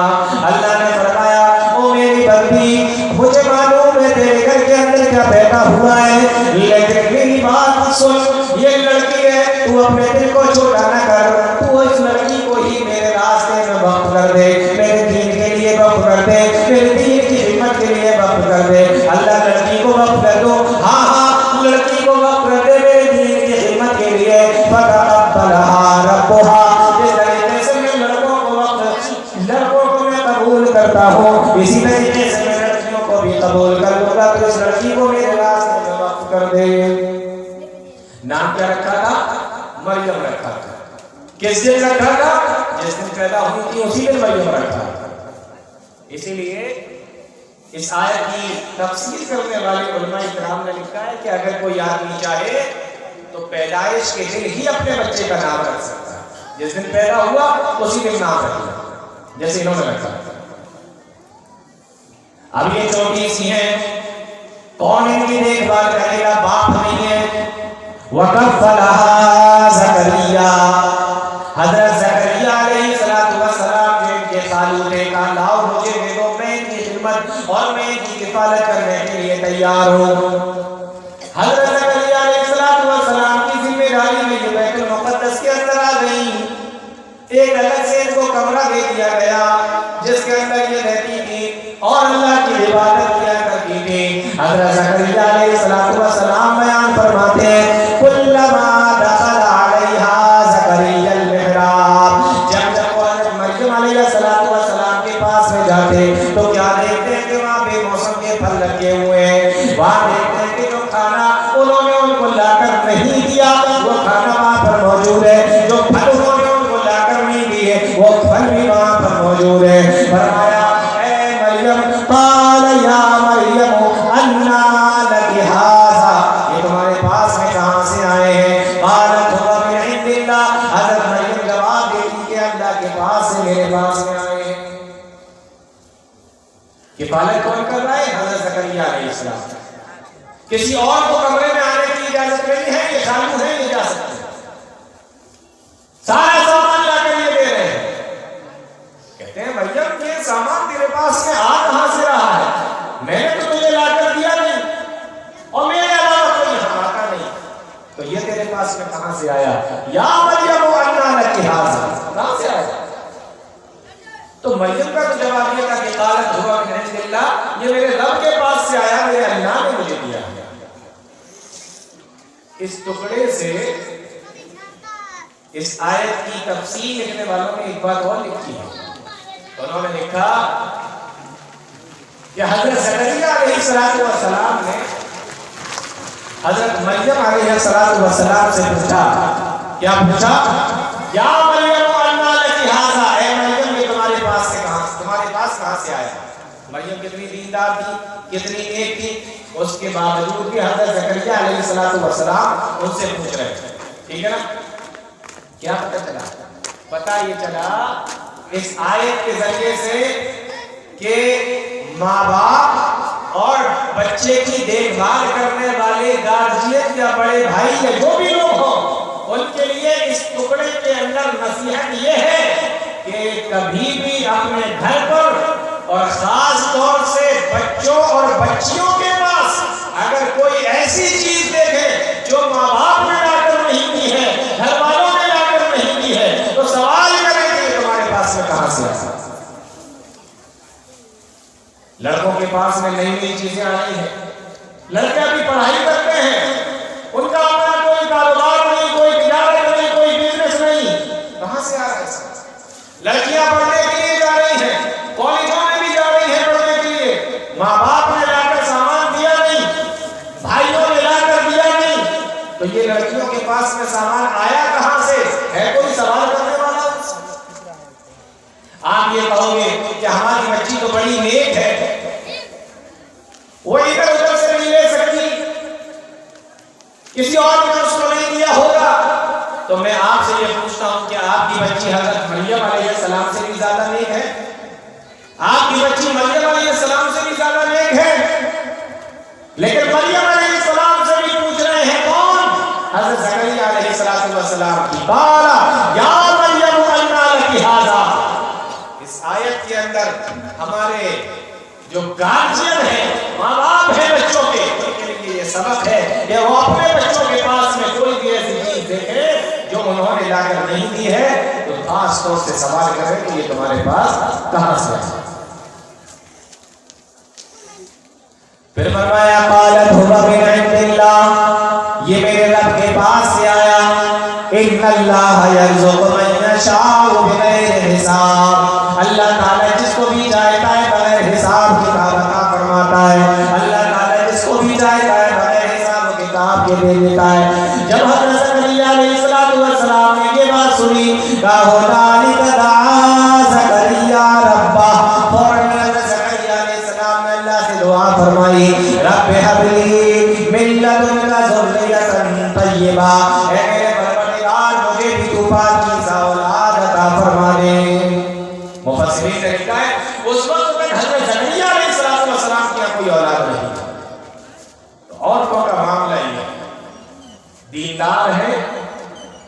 اللہ نے فرمایا او میری بندی مجھے معلوم ہے تیرے گھر کے اندر کیا پیدا ہوا ہے، لیکن میری بات سن، یہ لڑکی ہے، تو اپنے دل کو چھوٹا نہ کر، تو اس لڑکی کو ہی میرے راستے میں وقف کر دے، میرے دین کے لیے وقف کر دے، میرے دین کی خدمت کے لیے وقف کر دے۔ اللہ لڑکی کو وقف کر دو، ہاں ہاں لڑکی کو وقف کر دے میرے دین کی خدمت کے لیے، فَتَقَبَّلَهَا رَبُّهَا، جس طریقے سے میں لڑکوں کو میں قبول کرتا ہوں، اسی طریقے سے میں لڑکیوں کو بھی قبول کر لوں گا، تو اس لڑکی کو میرے راستے میں وقف کر دے۔ نام کیا رکھا تھا؟ مریم رکھا تھا۔ کس دن رکھا تھا؟ جس دن پیدا ہوئی تھی اسی دن مریم رکھا تھا۔ اسی لیے اس آیت کی تفسیر کرنے والے علماء کرام نے لکھا ہے کہ اگر کوئی آدمی چاہے تو پیدائش کے دن ہی اپنے بچے کا نام رکھ سکتا ہے، جس دن پیدا ہوا اسی دن نام رکھ لیا، جیسے انہوں نے رکھا۔ اب یہ چھوٹی سی ہیں، کون ان کی دیکھ بھال کرے گا؟ باپ نہیں ہے۔ وَكَفَّلَهَا زَكَرِيَّا، حضرت زکریا علیہ السلام جو ان کے خالو تھے، کہا لاؤ مجھے دے دو، میں ان کی خدمت اور میں ان کی کفالت کرنے کے لیے تیار ہوں۔ حضرت زکریا علیہ السلام کی ذمہ داری میں یہ بیت المقدس کے اندر آ گئی، ایک الگ سے ان کو کمرہ دے دیا گیا جس کے اندر یہ رہتی تھی اور اللہ کی عبادت کیا کرتی تھی۔ حضرت زکریا علیہ السلام بیان فرماتے ہیں کلما دخل علیہا زکریا المحراب، جب وہ حضرت مریم علیہ السلام کے پاس میں جاتے تو کیا دیکھتے ہیں کہ وہاں بے موسم کے پھل لگے ہوئے ہیں، وہاں دیکھتے ہیں کہ جو کھانا انہوں نے ان کو لا کر نہیں دیا وہ کھانا وہاں پر موجود ہے، جو پھل انہوں نے ان کو لا کر نہیں دیے وہ پھل بھی وہاں پر موجود ہے۔ فرمایا اے مریم، قال یا مریم انا میرے پاس میں آئے ہیں. کفالت کون کر رہا ہے؟ حضرت زکریا علیہ السلام. کسی اور کو کمرے میں آنے کی اجازت نہیں ہے، یہ خالو ہے، یہ جا سکتے ہیں. سارا سامان لا کر یہ دے رہے ہیں. کہتے ہیں مریم یہ سامان تیرے پاس میں آ کہاں سے رہا ہے؟ میں نے تو تجھے لا کر دیا نہیں، اور میرے علاوہ کوئی یہاں آتا نہیں، تو یہ تیرے پاس میں کہاں سے آیا؟ یا مریم انا لکی ھذا، کہاں سے آیا؟ تو مریم کا تو جواب یہ تھا کہ قالت هو من عند اللہ، یہ میرے رب کے پاس سے آیا، میرے اللہ نے مجھے دیا. اس ٹکڑے سے اس آیت کی تفسیر لکھنے والوں نے ایک بات اور لکھی ہے. انہوں نے لکھا کہ حضرت زکریا علیہ السلام نے حضرت مریم علیہ السلام سے پوچھا. کیا پوچھا؟ یا مریم انا لکی ھذا، اے مریم یہ تمہارے پاس کہاں سے آیا؟ مریم کتنی دیندار تھی، کتنی نیک تھی، اس کے باوجود بھی حضرت زکریا علیہ السلام ان سے پوچھ رہے تھے. ٹھیک ہے نا؟ کیا پتہ چلا؟ پتہ یہ چلا اس آیت کے ذریعے سے کہ ماں باپ اور بچے کی دیکھ بھال کرنے والے گارجین یا بڑے بھائی یا جو بھی لوگ ہوں، ان کے لیے اس ٹکڑے کے اندر نصیحت یہ ہے کہ کبھی بھی اپنے گھر پر اور خاص طور سے بچوں اور بچیوں کے پاس اگر کوئی ایسی چیز دیکھے جو ماں باپ نے لا کر نہیں دی ہے، گھر والوں نے لا کر نہیں دی ہے، تو سوال کریں کہ یہ تمہارے پاس میں کہاں سے آیا؟ لڑکوں کے پاس میں نئی نئی چیزیں آ رہی ہیں، لڑکے بھی پڑھائی کرتے ہیں، ان کا اپنا کوئی کاروبار نہیں، کوئی تجارت نہیں، کوئی بزنس نہیں، کہاں سے آ رہا ہے؟ لڑکیاں پڑھنے کے لیے جا رہی ہیں، کالجوں میں بھی جا رہی ہیں پڑھنے کے لیے، ماں باپ نے لا کر سامان دیا نہیں، بھائیوں نے لا کر دیا نہیں، تو یہ لڑکیوں کے پاس میں سامان آیا کہاں سے؟ ہے کوئی سوال کرنے والا؟ آپ یہ کہو گے کہ ہماری بچی تو بڑی نیک ہے، وہ ادھر ادھر سے نہیں لے سکتی، کسی اور نے اس کو نہیں دیا ہوگا. تو میں آپ سے یہ پوچھتا ہوں کہ آپ کی بچی حضرت مریم علیہ السلام سے بھی زیادہ نیک ہے؟ آپ کی بچی مریم علیہ السلام سے بھی زیادہ نیک ہے؟ لیکن مریم علیہ السلام سے بھی پوچھ رہے ہیں کون؟ حضرت زکریا علیہ السلام کی. قال یا مریم انا لکی ھذا. اس آیت کے اندر ہمارے جو گارجین ہیں، ماں باپ ہیں بچوں کے، ان کے لیے یہ سبق ہے کہ وہ اپنے بچوں کے پاس میں کوئی بھی ایسی چیز دیکھے جو انہوں نے لا کر نہیں دی ہے، تو خاص طور سے سوال کریں کہ یہ تمہارے پاس کہاں سے آیا؟ پھر فرمایا قالت هو من عند اللہ، یہ میرے رب کے پاس سے آیا. ان اللہ یرزق من یشاء بغیر حساب، اللہ تعالیٰ جس کو بھی چاہتا ہے بغیر حساب کتاب عطا فرماتا ہے. اللہ تعالیٰ جس کو بھی چاہتا ہے بغیر حساب کتاب کے دے دیتا ہے. جب حضرت زکریا علیہ السلام نے یہ بات سنی، کہا دعا زکریا ربہ، فوراً حضرت زکریا علیہ السلام نے اللہ سے دعا فرمائی، رب هب لی من لدنک ذریۃ طیبہ، اے میرے پروردگار مجھے بھی تو پاکیزہ اولاد عطا فرما دے. مفسرین نے لکھا ہے اس وقت تک حضرت زکریا علیہ السلام کی کوئی اولاد نہیں. تو عورتوں کا معاملہ یہ دیندار ہے.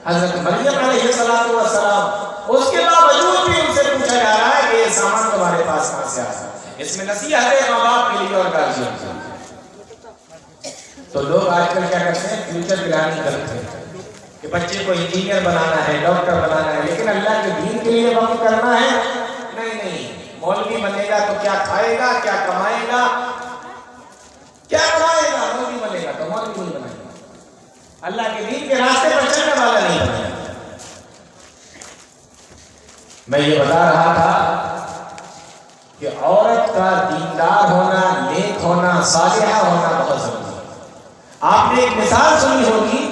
حضرت مریم علیہ السلام، اس کے باوجود بھی ان سے پوچھا جا رہا ہے کہ یہ سامان تمہارے پاس کہاں سے آیا؟ اس میں نصیحت ہے ماں باپ کے لیے اور گارجین کے لیے. تو لوگ آج کل کیا کرتے ہیں؟ فیوچر پلاننگ کرتے ہیں کہ بچے کو انجینئر بنانا ہے، ڈاکٹر بنانا ہے، لیکن اللہ کے دین کے لیے وقت کرنا ہے؟ نہیں. مولوی بنے گا تو کیا کھائے گا، کیا کمائے گا؟ کیا کمائے گا؟ مولوی بنے گا تو مولوی نہیں بنے گا، اللہ کے دین کے راستے پر چلنے والا نہیں بنے گا. میں یہ بتا رہا تھا کہ عورت کا دیندار ہونا، نیک ہونا، صالحہ ہونا بہت ضروری ہے. آپ نے ایک مثال سنی ہوگی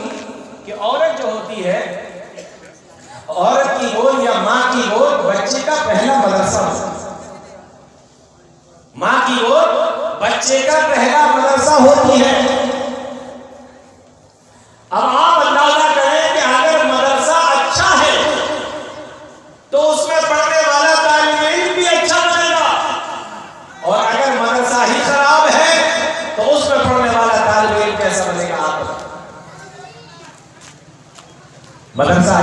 کہ عورت جو ہوتی ہے، عورت کی گود یا ماں کی گود بچے کا پہلا مدرسہ ہوتا ہے. ماں کی گود بچے کا پہلا مدرسہ ہوتی ہے. اب آپ اندازہ کریں کہ اگر مدرسہ اچھا ہے تو اس میں پڑھنے والا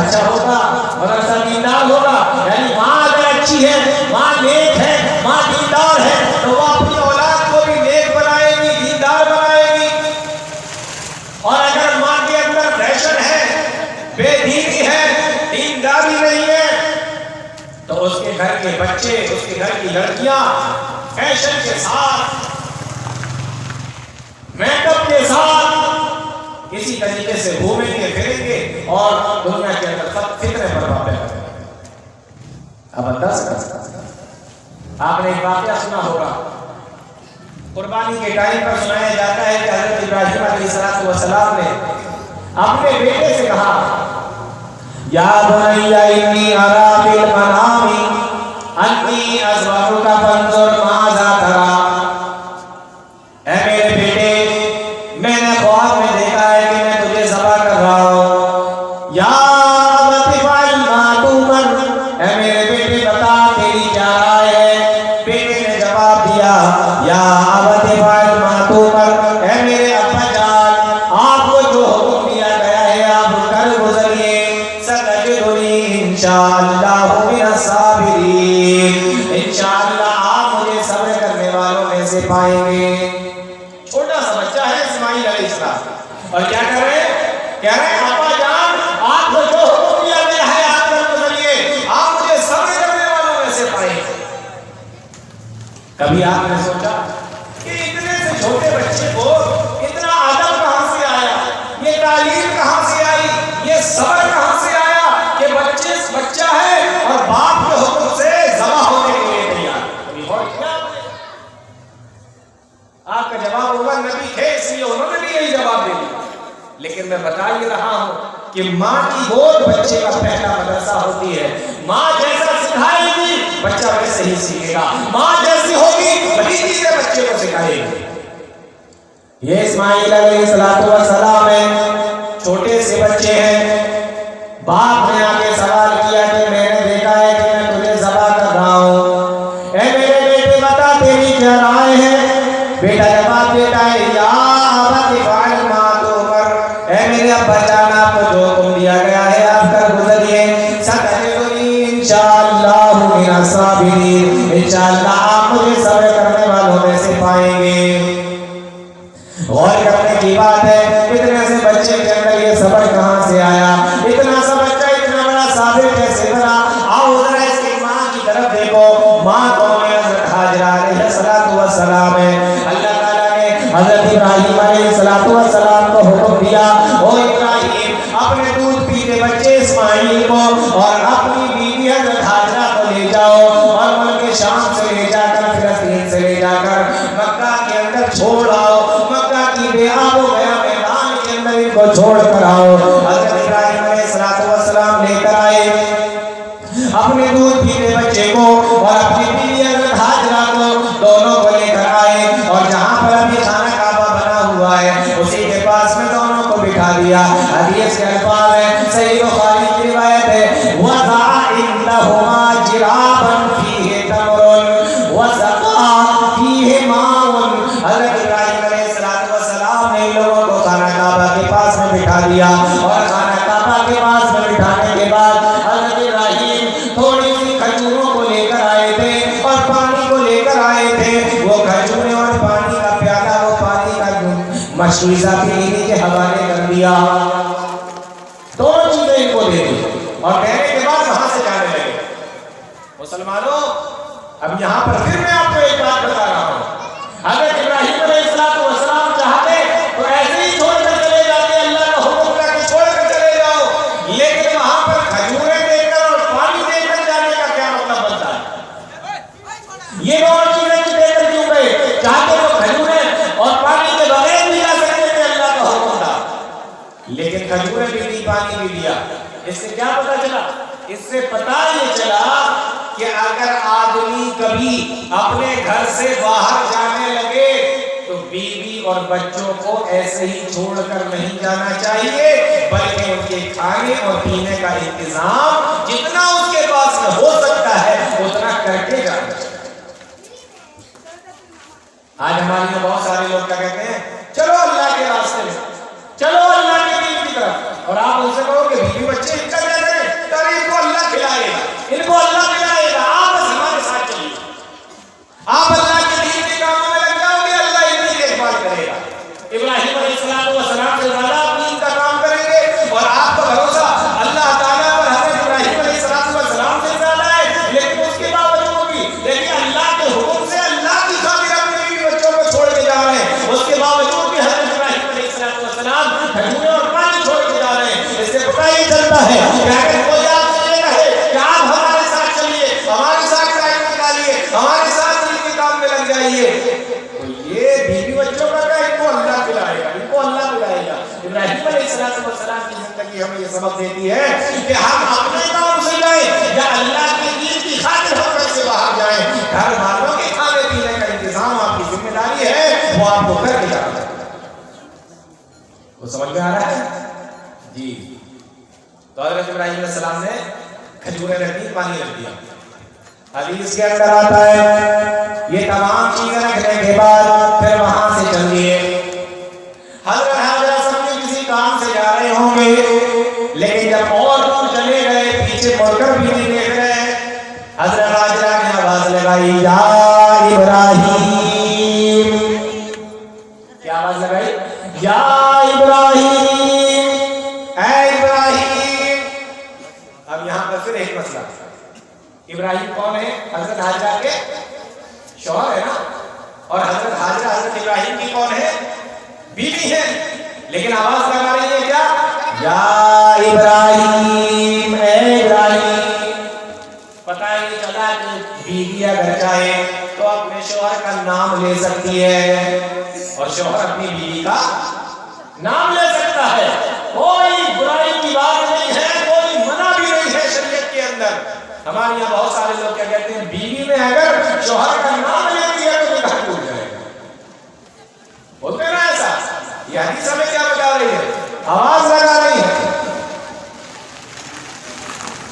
اچھا ہوگا، مدرسہ دیندار ہوگا. یعنی ماں اگر اچھی ہے، ماں نیک ہے، ماں دیندار ہے، تو وہ اپنی اولاد کو بھی نیک بنائے گی، دیندار بنائے گی. اور اگر ماں کے اندر فیشن ہے، بے دینی ہے، دینداری نہیں ہے، تو اس کے گھر کے بچے، اس کے گھر کی لڑکیاں فیشن کے ساتھ، میک اپ کے ساتھ کسی طریقے سے گھومیں گے پھریں گے اور دنیا کے اندر سب فتنے برپا کریں گے. اب انداز آپ نے ایک واقعہ سنا ہوگا، قربانی کے ٹائم پر سنایا جاتا ہے کہ حضرت ابراہیم علیہ السلام نے اپنے بیٹے سے کہا، یا بنی انی ارا فی المنام انی اذبحک فانظر ماذا تری. اے میرے بیٹے، میں نے خواب میں دیکھا ہے کہ میں تجھے ذبح کر رہا ہوں. یا ابت افعل ما تؤمر. اے میرے بیٹے بتا تیری کیا رائے ہے. بیٹے نے جواب دیا، یا ابت افعل ما تؤمر. اے میرے ابا جان، آپ کو جو حکم دیا گیا ہے آپ کر گزریے. ستجدنی انشاءاللہ من الصابرین. انشاءاللہ آپ مجھے صبر کرنے والوں میں سے پائیں گے. چھوٹا سا بچہ ہے اسماعیل علیہ السلام، اور کیا کر رہے ہیں؟ کہہ رہے ہیں ابا جان، آپ کو جو حکم دیا گیا ہے آپ کر گزریے، آپ مجھے صبر کرنے والوں میں سے پائیں گے. کبھی آپ نے سوچا کہ اتنے سے چھوٹے بچے کو اتنا ادب کہاں سے آیا، یہ تعلیم کہاں سے آئی، یہ صبر کہاں سے آیا کہ بچہ ہے اور باپ کے حکم سے ذبح ہونے کے لیے تیار. کبھی غور کیا آپ نے؟ آپ کا جواب ہوگا نبی تھے اس لیے انہوں نے بھی یہی جواب دے دیا. لیکن میں بتا ہی رہا ہوں کہ ماں کی گود بچے کا پہلا مدرسہ ہوتی ہے. ماں جیسا سکھائے گی بچہ ویسے ہی سیکھے گا، ماں جیسی ہوگی وہی چیزیں بچے کو سکھائے گی. یہ اسماعیل علیہ السلام ہیں، چھوٹے سے بچے ہیں. باپ نے آگے سوال کیا کہ میں نے دیکھا ہے کہ میں تجھے ذبح کر رہا ہوں. اے میرے بیٹے بتا تیری کیا رائے ہے. بیٹا جواب دیتا ہے، یا ابت افعل ما تؤمر. اے میرے ابا جان، آپ کو جو حکم دیا گیا ہے آپ کر گزریے. ستجدنی انشاءاللہ من الصابرین. انشاءاللہ آپ مجھے صبر کرنے والوں میں سے پائیں گے. غور کرنے کی بات ہے، اتنے سے بچے کے اندر یہ صبر کہاں سے آیا؟ اتنا سا بچہ اتنا بڑا صابر کیسے بنا؟ آؤ ذرا اس کی ماں کی طرف دیکھو. ماں کون ہے؟ حضرت حاجرہ علیہ السلام ہے. اللہ تعالیٰ نے حضرت ابراہیم علیہ السلام کو حکم دیا، او ابراہیم اپنے دودھ پیتے بچے اسماعیل کو اور اپنی بیوی حضرت حاجرہ کو لے جاؤ اور ملک شام سے لے جا کر فلسطین سے لے جا کر مکہ کے اندر چھوڑ آؤ. مکہ کی بے آب و گیا میدان کے اندر ان کو چھوڑ کر آؤ. حضرت ابراہیم علیہ السلام لے کر آئے اپنے دودھ پیتے بچے کو اور اپنی بیوی حضرت حاجرہ کو، دونوں کو لے کر آئے اور جہاں پر ابھی خانہ کعبہ بنا ہوا ہے اسی کے پاس میں دونوں کو بٹھا دیا. حدیث کے الفاظ ہیں، صحیح بخاری کی روایت ہے، وَضَعَ عِندَهُمَا جِرَابًا فِيهِ تَمْرٌ وَسَقَىٰ فِيهِ مَاءٌ. حضرت ابراہیم علیہ السلام نے لوگوں کو خانہ کعبہ کے پاس میں بٹھا دیا اور خانہ کعبہ کے پاس میں بٹھانے کے بعد حضرت ابراہیم تھوڑی سی کھجوروں کو لے کر آئے تھے اور پانی کو لے کر آئے تھے. وہ کھجوریں اور پانی کا پیالہ، وہ پانی کا مشروعہ پینے کے حوالے کر دیا. دونوں چیزیں ان کو دے دی اور کہنے کے بعد وہاں سے جانے لگے. مسلمانوں، اب یہاں پر پھر میں آپ کو ایک بات بتا رہا ہوں. حضرت ابراہیم علیہ السلام چاہتے تو ایسے ہی چھوڑ کر چلے جاتے، اللہ کا حکم کر کے چھوڑ کر چلے جاؤ. لیکن وہاں پر کھجوریں دے کر اور پانی دے کر جانے کا کیا مطلب بنتا ہے؟ یہ دونوں چیزیں دے کر کیوں گئے؟ چاہتے تو کھجوریں اور پانی کے بغیر بھی جا سکتے تھے، اللہ کا حکم تھا. لیکن کھجوریں بھی دی، پانی بھی دیا. اس سے کیا پتا چلا؟ اس سے پتا یہ چلا کہ اگر آدمی کبھی اپنے گھر سے باہر جانے لگے تو بیوی اور بچوں کو ایسے ہی چھوڑ کر نہیں جانا چاہیے، بلکہ ان کے کھانے اور پینے کا انتظام جتنا اس کے پاس میں ہو سکتا ہے اتنا کر کے جانا چاہیے. آج ہمارے یہاں بہت سارے لوگ کیا کہتے ہیں، چلو اللہ کے راستے میں، چلو اللہ کے دین کی طرف، اور آپ ان سے کہو کہ بیوی بچے ان کا کیا کریں؟ کھجوریں رکھی پانی رکھ دیا. حدیث کے اندر آتا ہے یہ تمام چیزیں رکھنے کے بعد پھر وہاں سے چل دیے. حضرت حاجرہ سب کسی کام سے جا رہے ہوں گے لیکن جب اور دور چلے گئے پیچھے مڑ کر بھی نہیں دیکھ رہے. حضرت حاجرہ نے آواز لگائی یا ابراہیم. کیا آواز لگائی؟ یا ابراہیم، اے ابراہیم. اب یہاں پر پھر ایک مسئلہ. ابراہیم کون ہے؟ حضرت حاجرہ کے شوہر ہے نا. اور حضرت حاجرہ حضرت ابراہیم کی کون ہے؟ بیوی ہے. لیکن آواز لگا رہی ہے کیا؟ یا ابراہیم، اے ابراہیم. پتہ نہیں چلا کہ بیوی اگر چاہے تو اپنے شوہر کا نام لے سکتی ہے اور شوہر اپنی بیوی کا نام لے سکتا ہے. کوئی برائی کی بات نہیں ہے، کوئی منع بھی نہیں ہے شریعت کے اندر. ہمارے یہاں بہت سارے لوگ کیا کہتے ہیں بیوی میں اگر شوہر کا نام لے دیا تو نکاح ٹوٹ جائے گا. ہوتے نا ایسا؟ یہ حدیث ہمیں کیا بتا رہی ہے؟ آواز لگا رہی ہے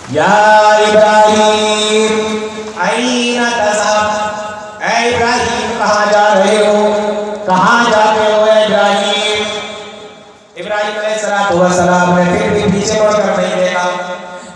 یا ابراہیم این تذهب. اے ابراہیم کہاں جا رہے ہو؟ کہاں جاتے ہو اے ابراہیم؟ ابراہیم علیہ السلام نے پھر بھی پیچھے مڑ کر نہیں دیکھا.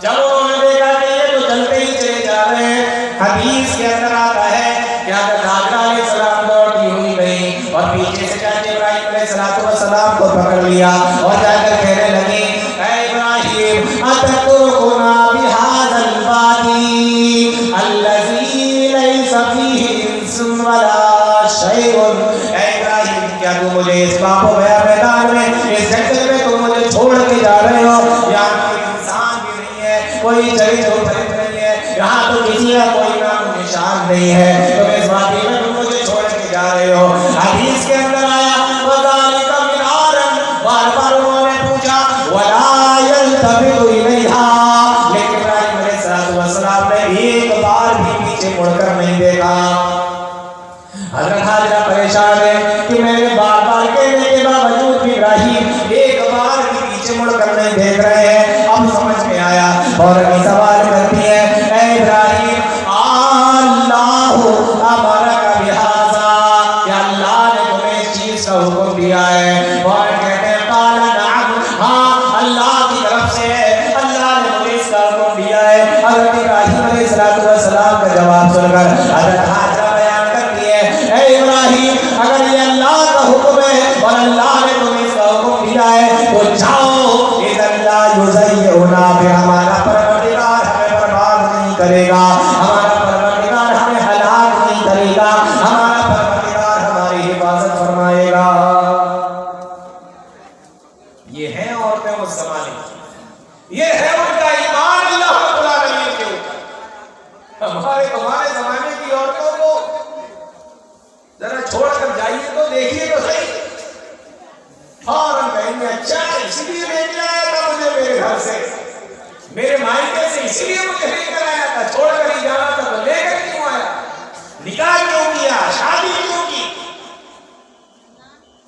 جب انہوں نے دیکھا کہ یہ تو چلتے ہی چلے جا رہے ہیں. حدیث کے اندر آتا ہے کہ حضرت حاجرہ علیہ السلام دوڑتی ہوئی گئی اور پیچھے سے جا کے ابراہیم علیہ السلام کو پکڑ لیا اور جا کر کہنے لگی اے ابراہیم اتترکنا بهذا الوادی الذی لیس فیہ انس ولا شیء. اے ابراہیم کیا تم مجھے اس باپ و بیا میدان میں اس جنگل میں تم مجھے چھوڑ کے جا رہے ہو؟ یہاں کوئی انسان بھی نہیں ہے، کوئی چرند و پرند نہیں ہے، یہاں تو کسی کا کوئی نام و نشان نہیں ہے، تم اس وادی میں تم مجھے چھوڑ کے جا رہے ہو. حدیث کے اندر آیا وذالک مرارا، بار بار انہوں نے پوچھا ولا یلتفت الیہا، لیکن ابراہیم علیہ السلام نے ایک بار بھی پیچھے مڑ کر نہیں دیکھا. حضرت حاجرہ پریشان ہے کہ میں نے بار بار کہنے کے باوجود بھی ابراہیم ایک بار بھی پیچھے مڑ کر نہیں دیکھ رہے ہیں. اب سمجھ میں آیا اور ابھی سوال کرتی ہے اے ابراہیم اللہ امرک بہذا، کیا اللہ نے تمہیں اس چیز کا حکم دیا ہے؟ اور کہتے ہیں قال نعم، ہاں اللہ کی طرف سے ہے، اللہ نے مجھے اس کا حکم دیا ہے. حضرت ابراہیم علیہ السلام کا جواب سن کر حضرت حاجرہ بیان کرتی ہے اے ابراہیم اگر یہ اللہ کا حکم ہے اور اللہ نے تمہیں اس کا حکم دیا ہے تو جاؤ، اذن لا یضیعنا، پھر ہمارا پروردگار ہمیں برباد نہیں کرے گا، ہمارا پروردگار ہمیں ہلاک نہیں کرے گا، ہمارا پروردگار ہماری حفاظت فرمائے گا. یہ ہے عورتیں اس زمانے کی، یہ ہے ان کا ایمان اللہ رب العالمین کے اوپر. ہمارے تمہارے زمانے کی عورتوں کو ذرا چھوڑ کر جائیے تو دیکھیے تو صحیح. فوراً کہیں گے اچھا اسی لیے لے کے آیا تھا مجھے میرے گھر سے، میرے مائکے سے اسی لیے مجھے لے کر آیا تھا، چھوڑ کر ہی جانا تھا تو لے کر کیوں آیا؟ نکاح کیوں کیا؟ شادی کیوں کی؟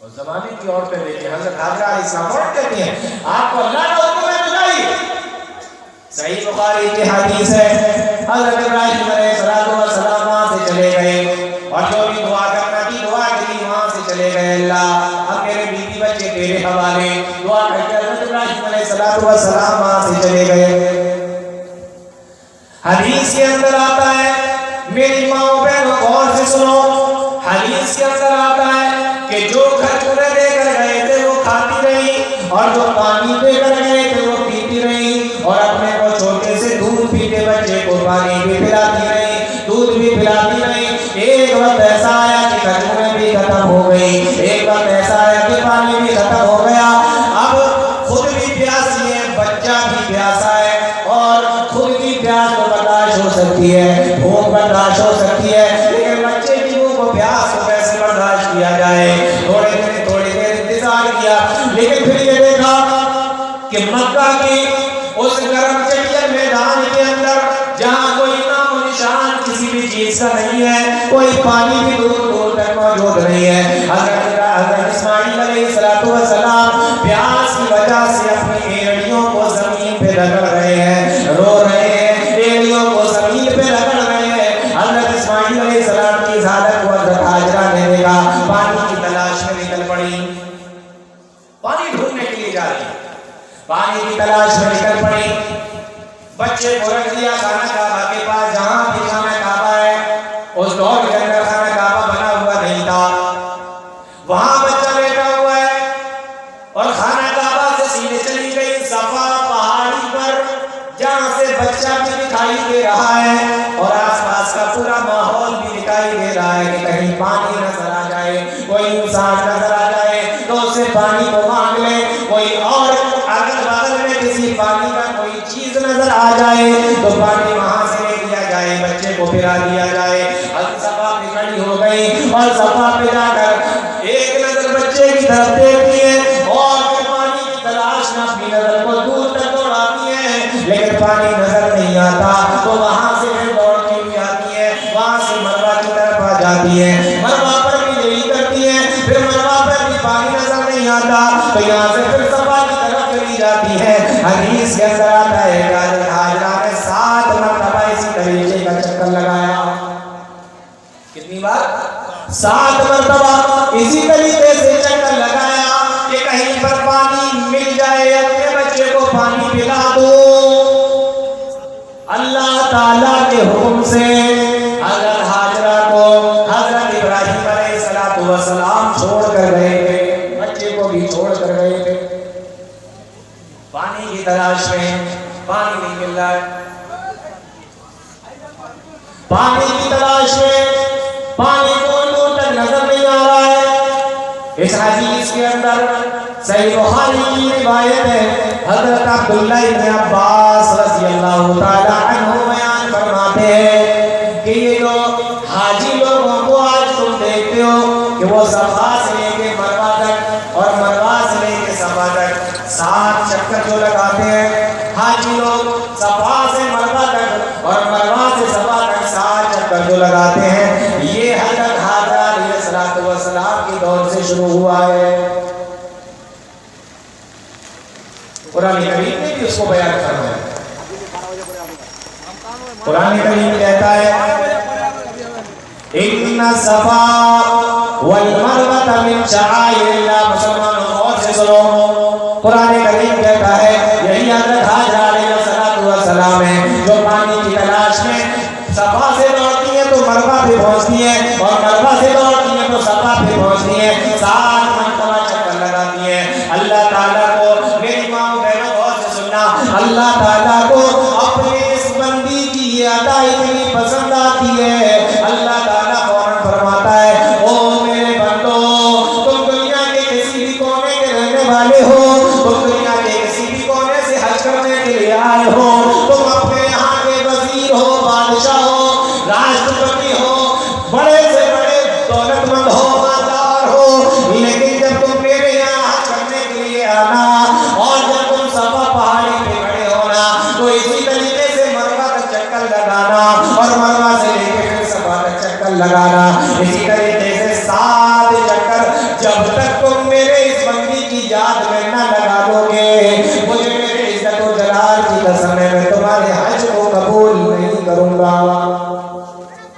اس زمانے کی عورتیں دیکھیں حضرت حاجرہ علیہ السلام کہتی ہیں آپ کو اللہ کا حکم ہے تو جائیے. صحیح بخاری کی حدیث ہے حضرت ابراہیم علیہ السلام وہاں سے چلے گئے اور جو بھی دعا کرنا کی دعا کی وہاں سے چلے گئے. اللہ اب میرے بیوی بچے تیرے حوالے، دعا کر کے حضرت ابراہیم علیہ السلام وہاں سے چلے گئے. حدیث کے اندر آتا ہے میری ماں بہنوں غور سے سنو، حدیث کے اندر آتا ہے کہ جو کھجورے دے کر گئے تھے وہ کھاتی رہی اور جو پانی دے کر گئے تھے وہ پیتی رہی اور اپنے کو چھوٹے سے دودھ پیتے بچے کو پانی بھی پلاتی رہی، دودھ بھی پلاتی رہی. ایک وقت ایسا آیا کہ کھجوریں بھی ختم ہو گئی، ایک وقت ایسا آیا کہ پانی بھی ختم ہو گیا. اب خود بھی پیاسی ہے، بچہ بھی پیاسا ہے اور خود کی پیاس کو برداشت ہو سکتی ہے، بھوک برداشت ہو سکتی ہے، لیکن بچے کی بھوک و پیاس کو کیسے برداشت کیا جائے؟ تھوڑی دیر انتظار کیا لیکن پھر یہ دیکھا کہ مکہ کی اس گرم چٹیل میدان کے اندر جہاں کوئی نام و نشان کسی بھی چیز کا نہیں ہے، کوئی پانی بھی دور دور تک موجود نہیں ہے. حضرت اسماعیل علیہ السلام پیاس کی وجہ سے اپنی ایڑیوں کو زمین پہ رگڑ رہے ہیں، رو رہے ہیں کر دیا خانہ کعبہ کے پاس جہاں بھی خانہ کعبہ ہے. اس دور کے اندر خانہ کعبہ بنا ہوا نہیں تھا. وہاں بچہ بیٹھا ہوا ہے اور خانہ کعبہ سے سیدھے چلی گئی صفا پہاڑی پر, جہاں سے بچہ بھی دکھائی دے رہا ہے اور آس پاس کا پورا ماحول بھی دکھائی دے رہا ہے کہ کہیں پانی نظر آ جائے, کوئی انسان نظر آ جائے تو اس سے پانی کو مانگ لے, کوئی اور اگل بغل میں کسی پانی کا کوئی چیز نظر آ جائے تو پانی وہاں سے لے لیا جائے, بچے کو پھرا دیا جائے. حضرت صفا پہ کھڑی ہو گئی اور صفا پہ جا کر ایک نظر بچے کی طرف دیکھتی ہے اور پھر پانی کی تلاش میں اپنی نظر کو دور تک دوڑاتی ہے, لیکن پانی نظر نہیں آتا. تو وہاں سے پھر دوڑتی ہوئی آتی ہے, وہاں سے مروہ کی طرف آ جاتی ہے, مروہ پر بھی یہی کرتی ہے, پھر مروہ پر بھی پانی نظر نہیں آتا تو یہاں سے پھر صفا کی طرف چلی جاتی ہے. حدیث کے اندر آتا ہے کہ حضرت حاجرہ نے 7 مرتبہ اسی طریقے کا چکر لگایا. کتنی بار؟ 7 مرتبہ اسی طریقے سے چکر لگایا کہ کہیں پر پانی مل جائے, اپنے بچے کو پانی پلا دو. اللہ تعالیٰ کے حکم سے حضرت حاجرہ کو حضرت ابراہیم علیہ السلام چھوڑ کر گئے تھے, بچے کو بھی چھوڑ کر گئے تھے. پانی کی تلاش میں, پانی نہیں مل رہا ہے, پانی کی تلاش میں, پانی دور دور تک نظر نہیں آ رہا ہے. اس حدیث کے اندر صحیح بخاری کی روایت ہے, حضرت عبداللہ ابن عباس رضی اللہ تعالی عنہ بیان فرماتے ہیں کہ یہ جو حاجی لوگوں کو آج تم دیکھتے ہو کہ وہ صفا سے لے کے مروہ تک اور مروہ سے لے کے صفا تک 7 چکر جو لگاتے ہیں, حاجی لوگ صفا سے مروہ تک اور مروہ سے صفا تک 7 چکر جو لگاتے ہیں, یہ حضرت حاجرہ علیہ السلام کی دور سے شروع ہوا ہے. قرآن کریم نے بھی اس کو بیان کرنا ہے. قرآن کریم کہتا ہے ان الصفا والمروہ من شعائر اللہ. مسلمانوں اور سے سنو, قرآن کریم کہتا ہے یہی حضرت حاجرہ علیہ السلام ہے جو پانی کی تلاش میں صفا سے دوڑتی ہے تو مروہ پہ پہنچتی ہے اور مروہ سے دوڑتی ہے تو صفا پہ پہنچتی ہے. 7 مرتبہ چکر لگاتی ہے. اللہ تعالیٰ کو, میری ماں بہنوں غور سے سننا, اللہ تعالیٰ کو اپنے اس بندی کی یہ ادا اتنی پسند آتی ہے, اللہ تعالیٰ فوراً فرماتا ہے او میرے بندو, تم دنیا کے کسی بھی کونے کے رہنے والے ہو, تم دنیا کے کسی بھی کونے سے حج کرنے کے لیے آئے ہو, تم اپنے یہاں کے وزیر ہو, بادشاہ ہو, راشٹرپتی ہو, بڑے سے بڑے دولت مند ہو, مالدار ہو, لیکن جب تم میرے یہاں حج کرنے کے لیے آنا اور جب تم صفا پہاڑی پہ کھڑے ہونا تو اسی طریقے سے مروہ کا چکر لگانا اور مروہ سے لے کے پھر صفا کا چکر لگانا. اسی طریقے سے 7 چکر جب تک تم میرے اس بندی کی یاد میں نہ لگا دو گے, مجھے میرے عزت و جلال کی قسم ہے میں تمہارے حج کو قبول نہیں کروں گا.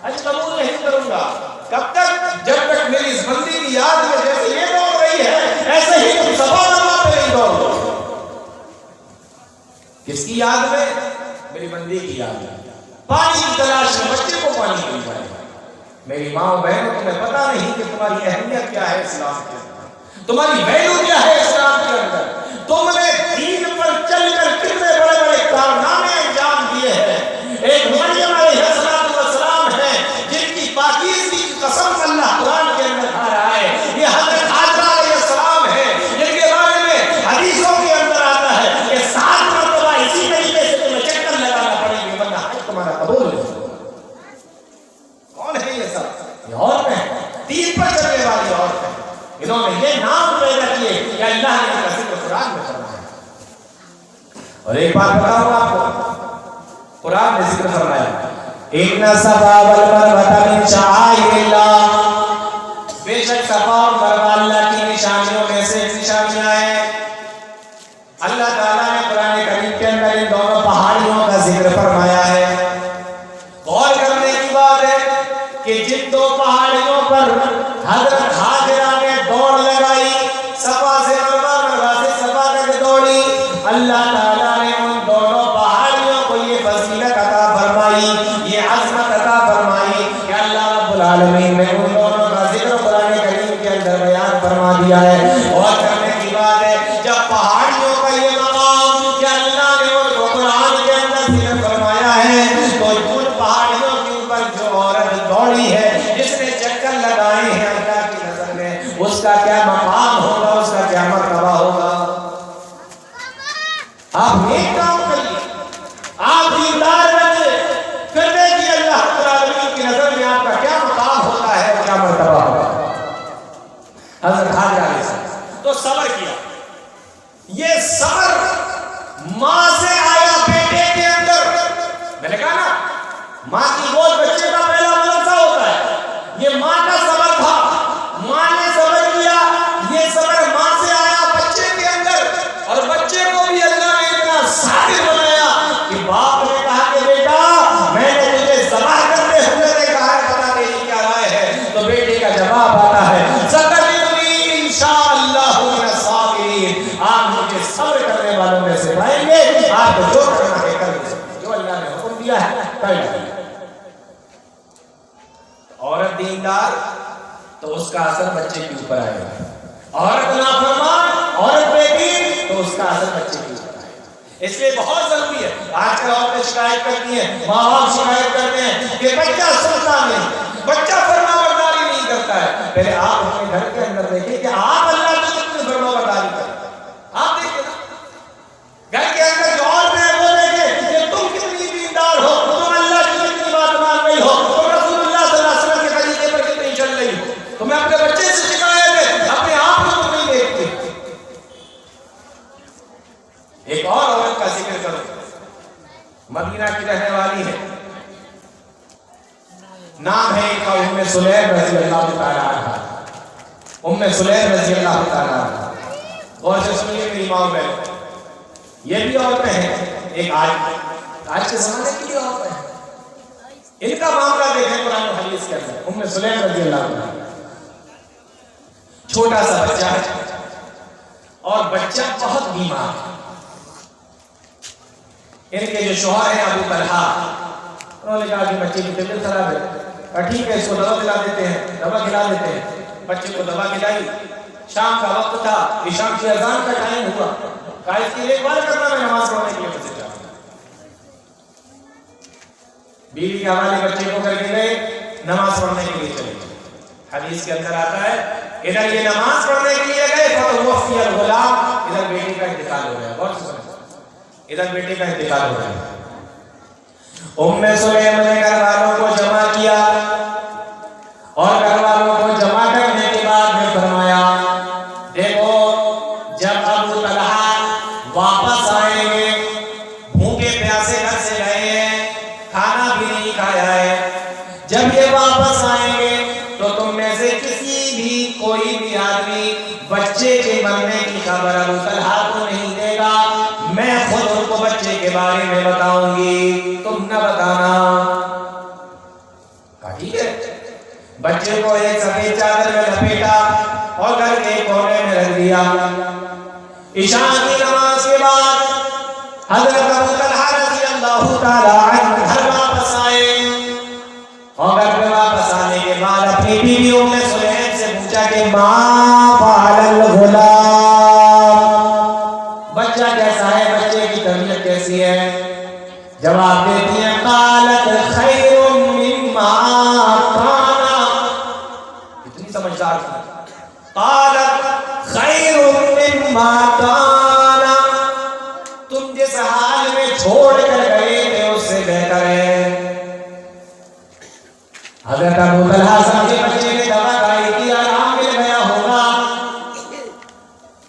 حج قبول نہیں کروں گا. کب تک؟ جب تک میری اس بندی کی یاد میں جیسے یہ دوڑ رہی ہے ایسے ہی تم صفا مروہ پہ نہیں دوڑ دو. کس کی یاد میں؟ میری بندی کی یاد میں. پانی کی تلاش میں بچے کو پانی مل جائے. میری ماں بہنوں, تمہیں پتا نہیں کہ تمہاری اہمیت کیا ہے اسلام کے اندر, تمہاری ویلیو کیا ہے اسلام کے اندر. تم نے دین پر چل کر کتنے بڑے بڑے کارنامے انجام دیے ہیں. ایک مریم علیہ السلام ہے جن کی پاکیزگی کی قسم اللہ قرآن کے اندر کھا رہا ہے. یہ حضرت حاجرہ علیہ السلام ہے جن کے بارے میں حدیثوں کے اندر آتا ہے کہ 7 مرتبہ اسی طریقے سے تمہیں چکر لگانا پڑے گی ورنہ حج تمہارا قبول نہیں. کون ہے یہ سب؟ یہ عورتیں, دین پر چلنے والی عورتیں. انہوں نے یہ نام پیدا کیے کہ اللہ نے ان کا ذکر قرآن میں فرمایا. اور ایک بات بتاؤں آپ کو, قرآن نے ذکر فرمایا ان الصفا والمروہ من شعائر اللہ, بے شک صفا اور مروہ اللہ کی نشانیوں میں سے نشانیاں ہیں. اللہ تعالیٰ نے قرآن کریم کے اندر ان دونوں پہاڑیوں کا ذکر فرمایا ہے. غور کرنے کی بات ہے کہ جن 2 پہاڑیوں پر حضرت حاجرہ نے دوڑ لگائی, صفا سے مروہ, مروہ سے صفا تک دوڑی, اللہ تعالیٰ نے ان دونوں پہاڑیوں کو یہ فضیلت عطا فرمائی، یہ عظمت عطا فرمائی کہ اللہ رب العالمین نے ان دونوں کا ذکر قرآن کریم کے اندر بیان فرما دیا ہے۔ اور کرنے کی بات ہے جب پہاڑیوں کا یہ مقام کہ اللہ نے ان کو قرآن کے اندر ذکر فرمایا ہے، تو ان پہاڑیوں کے اوپر جو عورت دوڑی ہے، جس نے چکر لگائے ہیں اللہ کی نظر میں، اس کا کیا مقام ہوگا، اس کا کیا مرتبہ ہوگا۔ آپ نیک کام کریے، آپ دیندار بنیے، پھر دیکھیے اللہ رب العالمین کی نظر میں آپ کا کیا مقام ہوتا ہے، کیا مرتبہ ہوگا۔ حضرت حاجہ علیہ السلام تو صبر کیا، یہ صبر ماں سے آیا بیٹے کے اندر۔ میں نے کہا نا ماں کی گود بچے کا پہلا مدرسہ ہوتا ہے، یہ ماں کا صبر تھا، ماں نے صبر کیا، یہ صبر ماں سے آیا بچے کے اندر، اور بچے کو بھی اللہ نے اتنا صابر بنایا کہ باپ نے کہا کہ بیٹا میں نے تجھے ذبح کرتے ہوئے دیکھا ہے، پتا تیری کیا رائے ہے، تو بیٹے کا جواب آتا ہے ستجدنی انشاءاللہ من الصابرین، آپ مجھے صبر کرنے والوں میں سے پائیں گے، آپ جو کرنا ہے کر لیں، جو اللہ نے حکم دیا ہے کر لیں۔ عورت دیندار تو اس کا اثر بچے کے اوپر آئے گا، عورت نافرمان، عورت بے دین تو اس کا اثر بچے کے اوپر آئے گا۔ اس لیے بہت ضروری ہے، آج کل عورتیں شکایت کرتی ہیں، ماں باپ شکایت کرتے ہیں کہ بچہ سنتا نہیں، بچہ فرما برداری نہیں کرتا ہے۔ پہلے آپ اپنے گھر کے اندر دیکھیں کہ آپ اللہ کی کتنی فرما برداری کرتے ہیں، آپ دیکھیں گھر کے اندر جو عورتیں ہیں وہ دیکھیں کہ تم کتنی دیندار ہو، تم اللہ کی کتنی بات مان رہی ہو، تم رسول اللہ صلی اللہ علیہ وسلم کے طریقے پر کتنی چل رہی ہو، تمہیں اپنے بچے سے شکایت ہے، اپنے آپ کو تم نہیں دیکھتے۔ ایک اور عورت کا ذکر کرو، مدینہ کی رہنے والی ہے، نام ہے ان کا ام سلیم رضی اللہ تعالیٰ عنہ، ام سلیم رضی اللہ تعالیٰ عنہ۔ اور سے سنیے میری ماں بہن، یہ بھی عورتیں ہیں، ایک آج کے زمانے کی بھی عورتیں ہیں، ان کا معاملہ دیکھیں قرآن و حدیث کے اندر۔ ام سلیم رضی اللہ عنہ چھوٹا سا بچہ ہے اور بچہ بہت بیمار ہے، ان کے جو شوہر ہیں ابو طلحہ، انہوں نے کہا کہ بچے کی طبیعت خراب ہے، کہا ٹھیک ہے اس کو دوا کھلا دیتے ہیں، دوا کھلا دیتے ہیں۔ بچے کو دوا کھلائی، شام کا وقت تھا، عشاء کی اذان کا ٹائم ہوا، کہا اس کی دیکھ بھال کرنا، میں نماز پڑھنے کے لیے مسجد جاؤں گا۔ بیوی کے حوالے بچے کو کر کے گئے، نماز پڑھنے کے لیے چلے گئے۔ حدیث کے اندر آتا ہے ادھر یہ نماز پڑھنے کے لیے گئے، فتوفی الغلام، ادھر بیٹے کا انتقال ہو گیا۔ غور سے سنیں، ادھر بیٹے کا انتقال ہو گیا۔ ام سلیم نے گھر والوں کو جمع کیا، اور گھر والوں کو جمع کرنے کے بعد میں فرمایا دیکھو جب ابو طلحہ واپس آئیں گے، بھوکے پیاسے گھر سے گئے ہیں، کھانا بھی نہیں کھایا ہے، جب یہ واپس آئیں گے تو تم میں سے کسی بھی کوئی بھی آدمی بچے کے مرنے کی خبر ابو طلحہ کو نہیں دے گا، میں خود ان کو بچے کے بارے میں بتاؤں گی، تم نہ بتانا۔ کہا ٹھیک ہے۔ بچے کو ایک سفید چادر میں لپیٹا اور گھر کے کونے میں رکھ دیا۔ عشاء کی نماز کے بعد حضرت ابو طلحہ رضی اللہ تعالیٰ عنہ گھر واپس آئے، اور گھر میں واپس آنے کے بعد اپنی بیوی ام سلیم سے پوچھا کہ ماں فعل الغلام، بچہ کیسا ہے، بچے کی طبیعت کیسی ہے؟ جواب دیتی ہیں قالت خیر مما کان، اتنی سمجھدار تھی، قالت خیر مما کان، تم جس حال میں چھوڑ کر گئے تھے اس سے بہتر ہے۔ حضرت ابو طلحہ سمجھے بچے نے دوا کھائی تھی، آرام مل گیا ہوگا،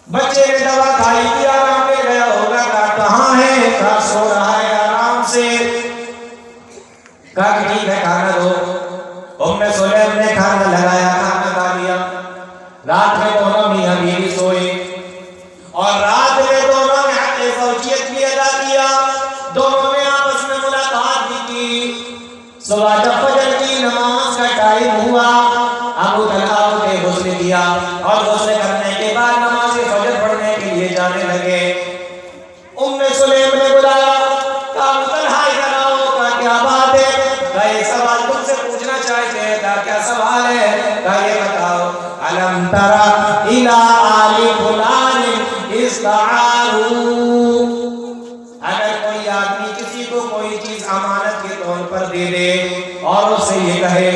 بچے نے دوا کھائی تھی، آرام مل گیا ہوگا، کہاں ہے، کہاں سو رہا ہے آرام سے، کہا کہ ٹھیک ہے کھانا دو۔ ام سلیم نے کھانا لگایا، کھانا کھا لیا۔ رات میں دونوں میاں بیوی سوئے، اور رات میں دونوں نے حق زوجیت بھی ادا کیا، دونوں نے آپس میں ملاقات بھی کی۔ صبح جب فجر کی نماز کا ٹائم ہوا، ابو طلحہ اٹھے، غسل کیا، اور غسل کرنے کے بعد نماز فجر پڑھنے کے لیے جانے لگے۔ ام سلیم نے بلایا، کہا ابو طلحہ ادھر آؤ، کہا کیا بات ہے؟ پر دے دے اور اس سے یہ کہے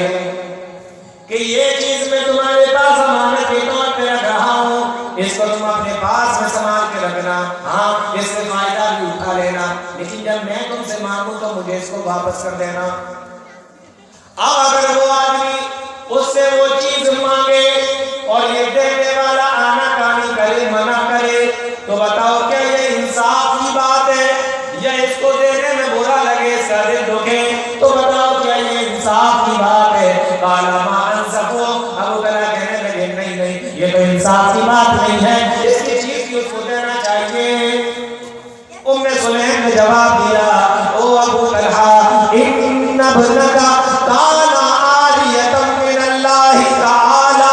کہ یہ چیز میں تمہارے پاس امانت کے طور پہ رکھ رہا ہوں، اس کو تم اپنے پاس میں سنبھال کے رکھنا، ہاں اس سے فائدہ بھی اٹھا لینا، لیکن جب میں تم سے مانگوں تو مجھے اس کو واپس کر دینا۔ اب اگر وہ آدمی اس سے وہ چیز مانگے اور یہ دینے والا آنا کانی کرے، منع کرے، تو بتاؤ کیا یہ انصاف کی بات ہے؟ یا اس کو دینے میں برا لگے، اس کا دل دکھے، تو بتاؤ کیا یہ انصاف کی بات ہے؟ قال ما انصفو، ابو طلحہ کہنے لگے نہیں یہ تو انصاف کی بات نہیں ہے، اس کی چیز کی اس کو دینا چاہیے۔ ام سلیم نے جواب دیا، او ابو طلحہ ان ابنک کان عاریۃ من اللہ تعالی،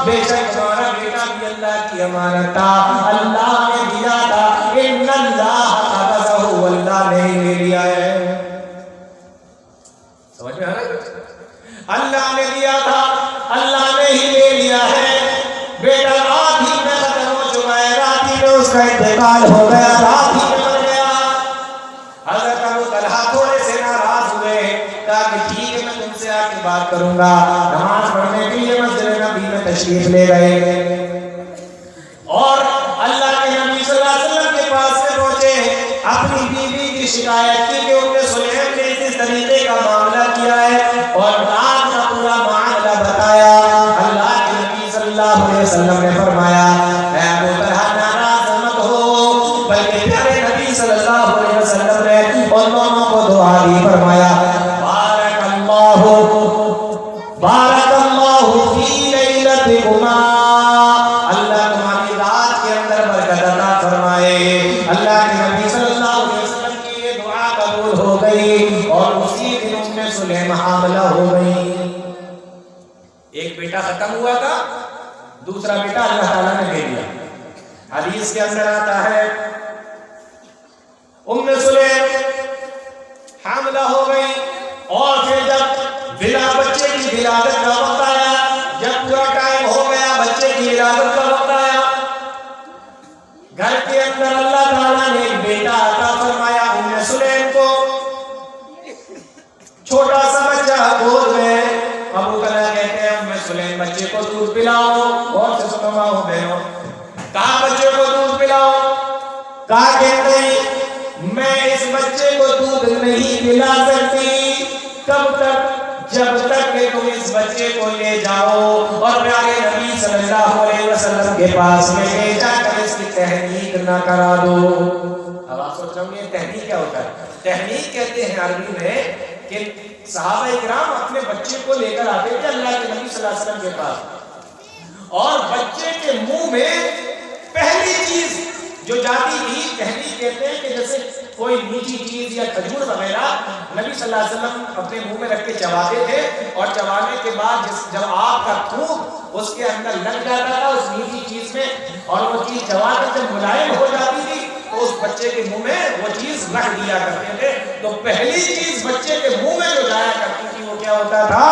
بے شک تمہارا بیٹا بھی اللہ کی امانت تھا، اللہ نے دیا تھا، ان اللہ قبضہ، اللہ نے لے لیا ہے۔ سمجھ میں آ رہا ہے؟ اللہ نے دیا تھا، اللہ نے ہی لے لیا ہے۔ بیٹا رات ہی میں ختم ہو چکا ہے، رات ہی میں اس کا انتقال ہو گیا، رات ہی میں مر گیا۔ حضرت ابو طلحہ تھوڑے سے ناراض ہوئے، کہا کہ ٹھیک ہے میں تم سے آ کے بات کروں گا۔ نماز پڑھنے کے لیے مسجد نبی میں تشریف لے گئے اور اللہ کے نبی صلی اللہ علیہ وسلم کے پاس سے پہنچے، اپنی بیوی کی شکایت کی کہ ام سلیم نے اس طریقے کا معاملہ کیا ہے اور رات کا پورا معاملہ بتایا۔ اللہ کے نبی صلی اللہ علیہ وسلم نے فرمایا، اے ابو طلحہ ناراض مت ہو، بلکہ پیارے نبی صلی اللہ علیہ وسلم نے ان دونوں کو دعا دی، فرمایا بارک اللہ فی لیلتکما، اللہ تمہاری رات کے اندر برکت عطا فرمائے۔ اللہ کے نبی صلی اللہ علیہ وسلم کی یہ دعا قبول ہو گئی اور اسی دن ام سلیم حاملہ ہو گئی۔ ایک بیٹا ختم ہوا تھا، دوسرا بیٹا اللہ تعالیٰ نے دے دیا۔ حدیث کے اندر آتا ہے ام سلیم حاملہ ہو گئی اور پھر جب بچے کی ولادت کا وقت آیا، جب پورا ٹائم ہو گیا بچے کی ولادت کا وقت آیا، گھر کے اندر اللہ تعالیٰ نے ایک بیٹا عطا فرمایا ام سلیم کو، چھوٹا سا بچہ گود میں۔ ابو طلحہ کہتے ہیں ام سلیم بچے کو دودھ پلاؤ، اور سے سنو ماں بہنوں، کہا بچے کو دودھ پلاؤ، کہا کہ نہیں میں اس بچے کو دودھ نہیں پلا سکتی، کب تک؟ جب تک کہ تم اس بچے کو لے جاؤ اور پیارے نبی صلی اللہ علیہ وسلم کے پاس میں لے جا کر اس کی تحنیک نہ کرا دو۔ اب آپ سوچ رہے ہوں گے تحنیک کیا ہوتا ہے؟ تحنیک کہتے ہیں عربی میں کہ صحابہ کرام اپنے بچے کو لے کر آتے تھے اللہ کے نبی صلی اللہ علیہ وسلم کے پاس، اور بچے کے منہ میں پہلی چیز جو جاتی تھی تحنیک کہتے ہیں کہ جیسے کوئی میٹھی چیز یا کھجور وغیرہ نبی صلی اللہ علیہ وسلم اپنے منہ میں رکھ کے چباتے تھے، اور چبانے کے بعد جب آپ کا تھوک اس کے اندر لگ جاتا تھا اس میٹھی چیز میں اور وہ چیز چبا کر جب ملائم ہو جاتی تھی تو اس بچے کے منہ میں وہ چیز رکھ دیا کرتے تھے۔ تو پہلی چیز بچے کے منہ میں جو جایا کرتی تھی وہ کیا ہوتا تھا؟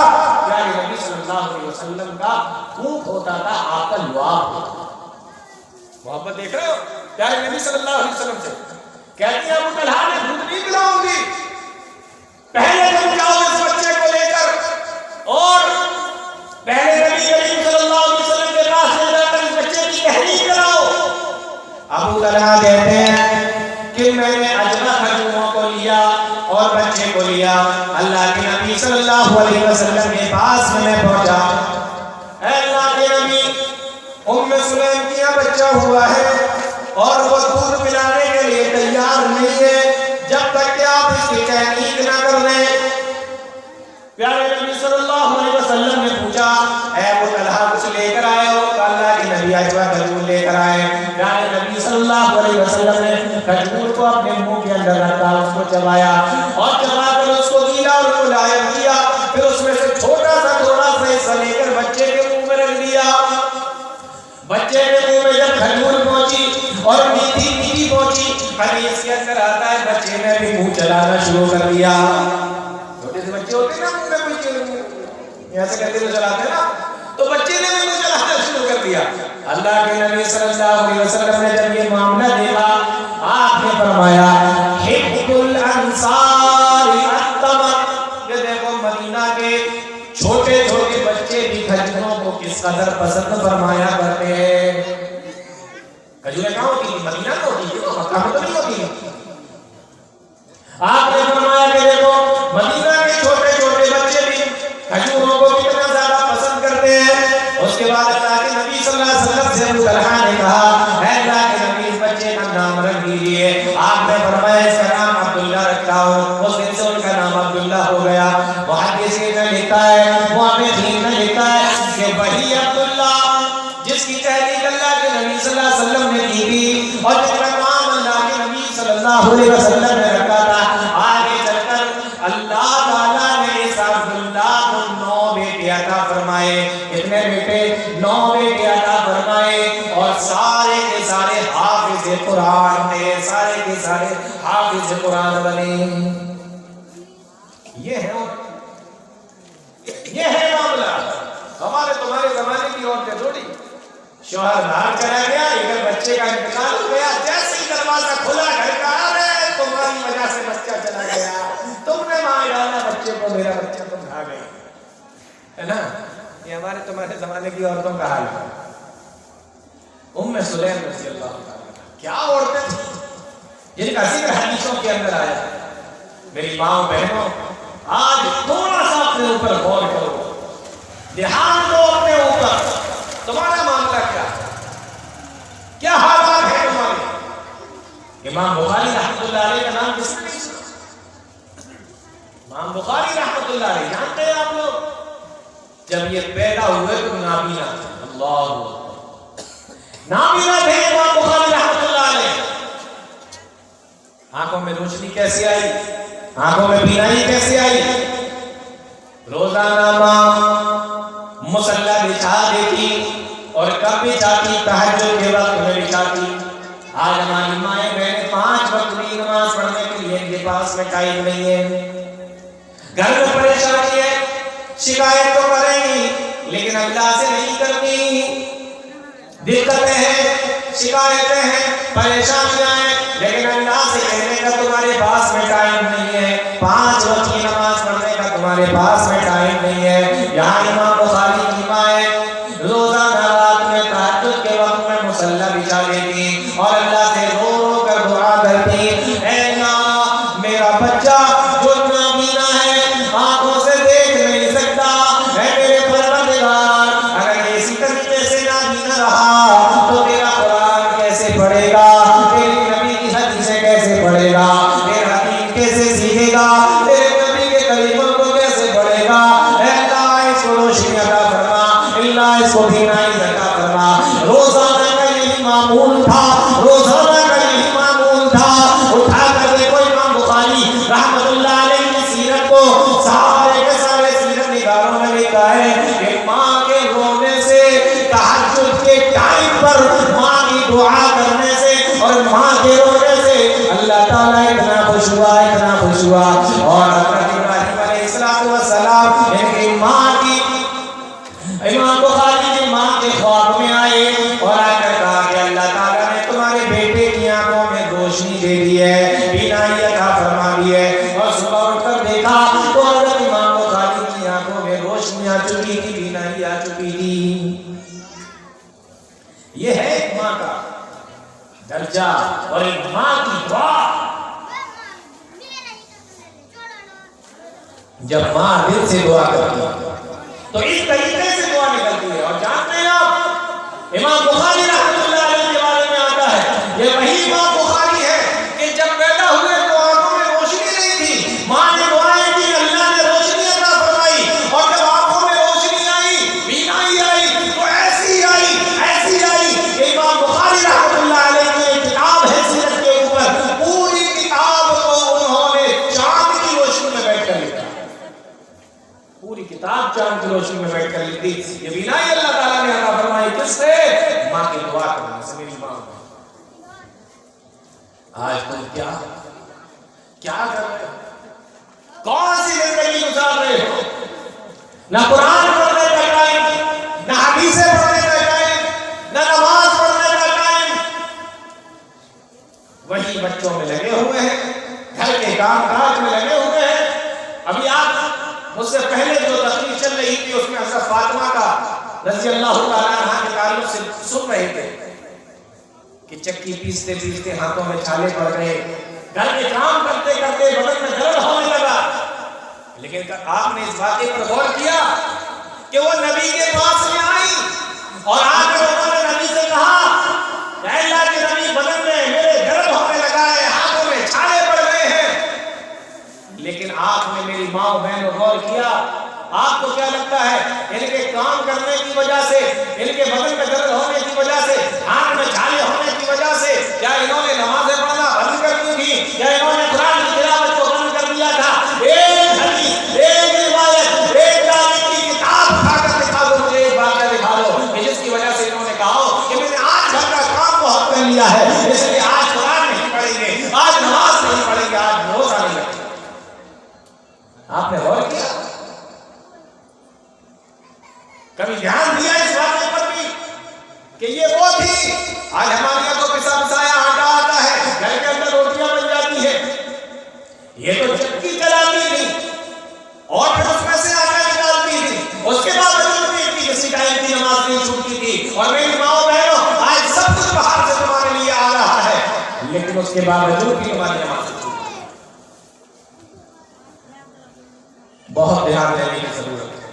پیارے نبی صلی اللہ علیہ وسلم کا تھوک ہوتا تھا، آپ کا لعاب ہوتا تھا۔ محبت دیکھ رہے ہو پیارے نبی صلی اللہ علیہ وسلم سے؟ کہتی ہے ابو طلحہ نے دودھ نہیں پلاؤں گی، پہلے تم جاؤ اس بچے کو لے کر اور پہلے نبی کریم صلی اللہ علیہ وسلم کے پاس لے جا کر اس بچے کی تحریک کراؤ۔ ابو طلحہ کہتے ہیں کہ میں نے اجوا کھجوروں کو لیا اور بچے کو لیا، اللہ کے نبی صلی اللہ علیہ وسلم کے پاس میں پہنچا، اے اللہ کے نبی ام سلیم کا بچہ ہوا ہے اور وہ دودھ پلانے کے لیے تیار نہیں ہے، جب تک کہ آپ اس کی تحقیق نہ کر دیں۔ پیارے نبی صلی اللہ علیہ وسلم نے پوچھا، اے ابو طلحہ کچھ لے کر آئے ہو؟ اللہ کے نبی اجوا کھجور لے کر آئے۔ پیارے نبی صلی اللہ علیہ وسلم نے کھجور کو اپنے منہ کے اندر رکھا، اس کو چبایا اور چبا کر اس کو گیلا اور ملائم کیا، پھر اس میں سے چھوٹا سا تھوڑا سا حصہ لے کر بچے کے منہ میں رکھ دیا۔ بچے کے منہ میں جب کھجور پہنچی اور میٹھی میٹھی پہنچی، حدیث کے اندر آتا ہے بچے نے بھی منہ چلانا شروع کر دیا۔ چھوٹے سے بچے ہوتے ہیں نا منہ میں کوئی چیز یہاں سے کہتے تو چلاتے ہیں نا، تو بچے نے بھی منہ چلانا شروع کر دیا۔ اللہ کے نبی صلی اللہ علیہ وسلم نے جب یہ معاملہ دیکھا، آپ نے فرمایا حب الانصار اتمر قدر پسند فرمایا کرتے ہیں. کھجوریں کہاں ہوتی تھی؟ مدینہ میں ہوتی تھی، مکہ میں تو نہیں ہوتی. آپ نے فرمایا کہ دیکھو مدینہ کے چھوٹے چھوٹے بچے بھی کھجوروں کو کتنا زیادہ پسند کرتے ہیں. اس کے بعد اللہ کے نبی صلی اللہ علیہ وسلم سے ابو طلحہ نے کہا اے اللہ کے نبی اس بچے کا نام رکھ دیجیے. آپ نے فرمایا اس کا نام عبداللہ رکھا ہو. اس دن سے ان کا نام عبداللہ ہو گیا. محدثین نے لکھا ہے، محدثین نے لکھا ہے کہ وہی عبداللہ جس کی تحریک اللہ کے نبی صلی اللہ علیہ وسلم نے کی تھی اور جس کا نام اللہ کے نبی صلی اللہ علیہ وسلم نے رکھا تھا، آگے چل کر اللہ تعالیٰ نے اس عبداللہ کو 9 بیٹے عطا فرمائے. کتنے بیٹے؟ 9 بیٹے عطا فرمائے. اور سارے کے سارے حافظ قرآن تھے، سارے کے سارے حافظ قرآن بنے. یہ ہے معاملہ. ہمارے تمہارے زمانے کی عورتیں تھوڑی. شوہر باہر چلا گیا، ایک بچے کا انتقال ہو گیا، جیسے ہی دروازہ کھلا گھر کا، ارے تمہاری وجہ سے بچہ چلا گیا، تم نے مار ڈالا بچے کو، میرا بچہ تم کھا گئے. ہے نا؟ یہ ہمارے تمہارے زمانے کی عورتوں کا حال ہے. ام سلیم رضی اللہ عنہ کیا عورتیں تھیں جن کا ذکر حدیثوں کے اندر آیا. میری ماں بہنوں، آج تھوڑا سا اپنے اوپر غور کرو، دھیان دو اپنے اوپر. تمہارا معاملہ کیا حالات ہے تمہارے؟ امام بخاری رحمۃ اللہ علیہ کا نام کس نے نہیں سنا؟ امام بخاری رحمۃ اللہ علیہ جانتے ہیں آپ لوگ؟ جب یہ پیدا ہوئے تو نابینا تھے. اللہ نابینا تھے امام بخاری رحمۃ اللہ علیہ. آنکھوں میں روشنی کیسے آئی؟ آنکھوں میں بینائی کیسے آئی؟ روزانہ ماں مصلی بچھا دیتی اور کب بچھاتی؟ تہجد کے وقت میں بچھاتی. آج ہماری مائیں بہنیں 5 وقت کی نماز پڑھنے کے لیے ان کے پاس میں ٹائم نہیں ہے. گھر میں پریشانی ہے، شکایت تو کریں گی لیکن اللہ سے نہیں کرتی. دقتیں ہیں، شکایتیں ہیں، پریشانیاں ہیں، لیکن اللہ سے کہنے کا تمہارے پاس میں ٹائم نہیں ہے. 5 وقت کی نماز پڑھنے کا تمہارے پاس میں ٹائم نہیں ہے. یہاں امام بخاری کی مائیں روزانہ رات میں تہجد کے وقت میں مصلی بچھا لیتی اور اللہ سے رو رو کر دعا کرتی، اے اللہ میرا بچہ جو نابینا ہے، آنکھوں سے دیکھ نہیں سکتا، اے میرے پروردگار اگر اسی طریقے سے نابینا رہا تو تیرا قرآن کیسے پڑھے گا، تیری نبی کی حدیثیں کیسے پڑھے گا، تیرا دین کیسے سیکھے گا، تیرے نبی کے کلموں کو کیسے پڑھے گا. اے اللہ اس کو روشنی عطا فرما، اللہ اس کو بینائی عطا فرما. روزانہ کا یہی معمول تھا، روزانہ کا یہی معمول تھا. اٹھا کر دیکھو امام بخاری رحمۃ اللہ علیہ کی سیرت کو، سارے کے سارے سیرت نگاروں میں لکھا ہے کہ ماں کے رونے سے، تہجد کے ٹائم پر ماں کی دعا کرنے سے اور ماں کے رونے سے اللہ تعالیٰ اتنا خوش ہوا، اتنا خوش ہوا. اور حضرت ابراہیم علیہ السلام ان کی ماں کی، امام بخاری کی ماں کے خواب میں آئے اور آ کر کہا کہ اللہ تعالیٰ نے تمہارے بیٹے کی آنکھوں میں روشنی دے دی ہے، بینائی عطا فرما دی ہے. اور صبح اٹھ کر دیکھا تو حضرت امام بخاری کی آنکھوں میں روشنی آ چکی تھی، بینائی آ چکی تھی. یہ ہے ایک ماں کا درجہ اور ایک ماں کی دعا. جب ماں دل سے دعا کرتی ہے تو اس طریقے سے دعا نکلتی ہے. اور جانتے ہیں آپ امام بخاری رحمۃ اللہ علیہ کے بارے میں آتا ہے، یہ وہی امام بخاری ہے کہ جب پیدا ہوئے تو آنکھوں میں روشنی نہیں تھی، ماں نے دعائیں کی، اللہ نے روشنی عطا فرمائی. اور جب آنکھوں میں روشنی آئی، بینائی آئی تو ایسی آئی کہ امام بخاری رحمۃ اللہ علیہ کی ایک کتاب ہے سیرت کے اوپر، پوری کتاب کو انہوں نے چاند کی روشنی میں بیٹھ کر لکھا. پوری کتاب چاند کی روشنی میں بیٹھ کر لکھی. یہ بینائی اللہ تعالیٰ نے عطا فرمائی کس سے؟ ماں کی دعا کرنے سے. میری ماں آج تم کیا کر رہے ہو؟ کون سی زندگی گزار رہے ہو؟ نہ قرآن پڑھنے کا ٹائم، نہ حدیثیں پڑھنے کا ٹائم، نہ نماز پڑھنے کا ٹائم. وہی بچوں میں لگے ہوئے ہیں، گھر کے کام کاج میں لگے ہوئے ہیں. ابھی آپ مجھ سے پہلے جو تقریر چل رہی تھی اس میں حضرت فاطمہ کا رضی اللہ تعالیٰ عنہ کے تعلق سے سن رہے تھے کہ چکی پیستے پیستے ہاتھوں میں چھالے پڑ گئے، گھر کے کام کرتے کرتے بدن میں درد ہونے لگا، لیکن آپ نے اس واقعے پر غور کیا کہ وہ نبی کے پاس میں آئی اور آ کر انہوں نے نبی سے کہا کہ اے اللہ کے نبی، بدن میں میرے درد ہونے لگا ہے، ہاتھوں میں چھالے پڑ گئے ہیں۔ لیکن آپ نے میری ماں و بہن کو غور کیا، آپ کو کیا لگتا ہے ان کے کام کرنے کی وجہ سے، ان کے بدن میں درد ہونے کی وجہ سے، ہاتھ میں چھالے ہونے کی وجہ سے کیا انہوں نے نمازیں پڑھنا بند کر دی تھی، یا انہوں نے قرآن کی تلاوت کو بند کر دیا تھا؟ ایک حدیث، ایک روایت، ایک تاریخ کی کتاب اٹھا کر دکھا دو، مجھے ایک واقعہ دکھا دو کہ جس کی وجہ سے انہوں نے کہا ہو کہ میں نے آج گھر کا کام بہت کر لیا ہے، اس لیے آج قرآن نہیں پڑھیں گے، آج نماز نہیں پڑھیں گے، آج روزہ نہیں رکھیں گے۔ آپ نے غور کیا؟ کبھی دھیان دیا اس واقعے پر بھی کہ یہ وہ تھی؟ آج ہمارے یہاں تو پسا پسایا آٹا آتا ہے، گھر کے اندر روٹیاں بن جاتی ہیں، یہ تو چکی چلاتی تھی اور پھر اس میں سے آٹا نکالتی تھی، اس کے بعد کسی ٹائم کی نماز نہیں چھوٹتی تھی، اور میری ماں بہنوں آج سب کچھ باہر سے تمہارے لیے آ رہا ہے، لیکن اس کے باوجود بھی تمہاری نماز چھوٹتی ہے۔ بہت دھیان دینے کی ضرورت ہے۔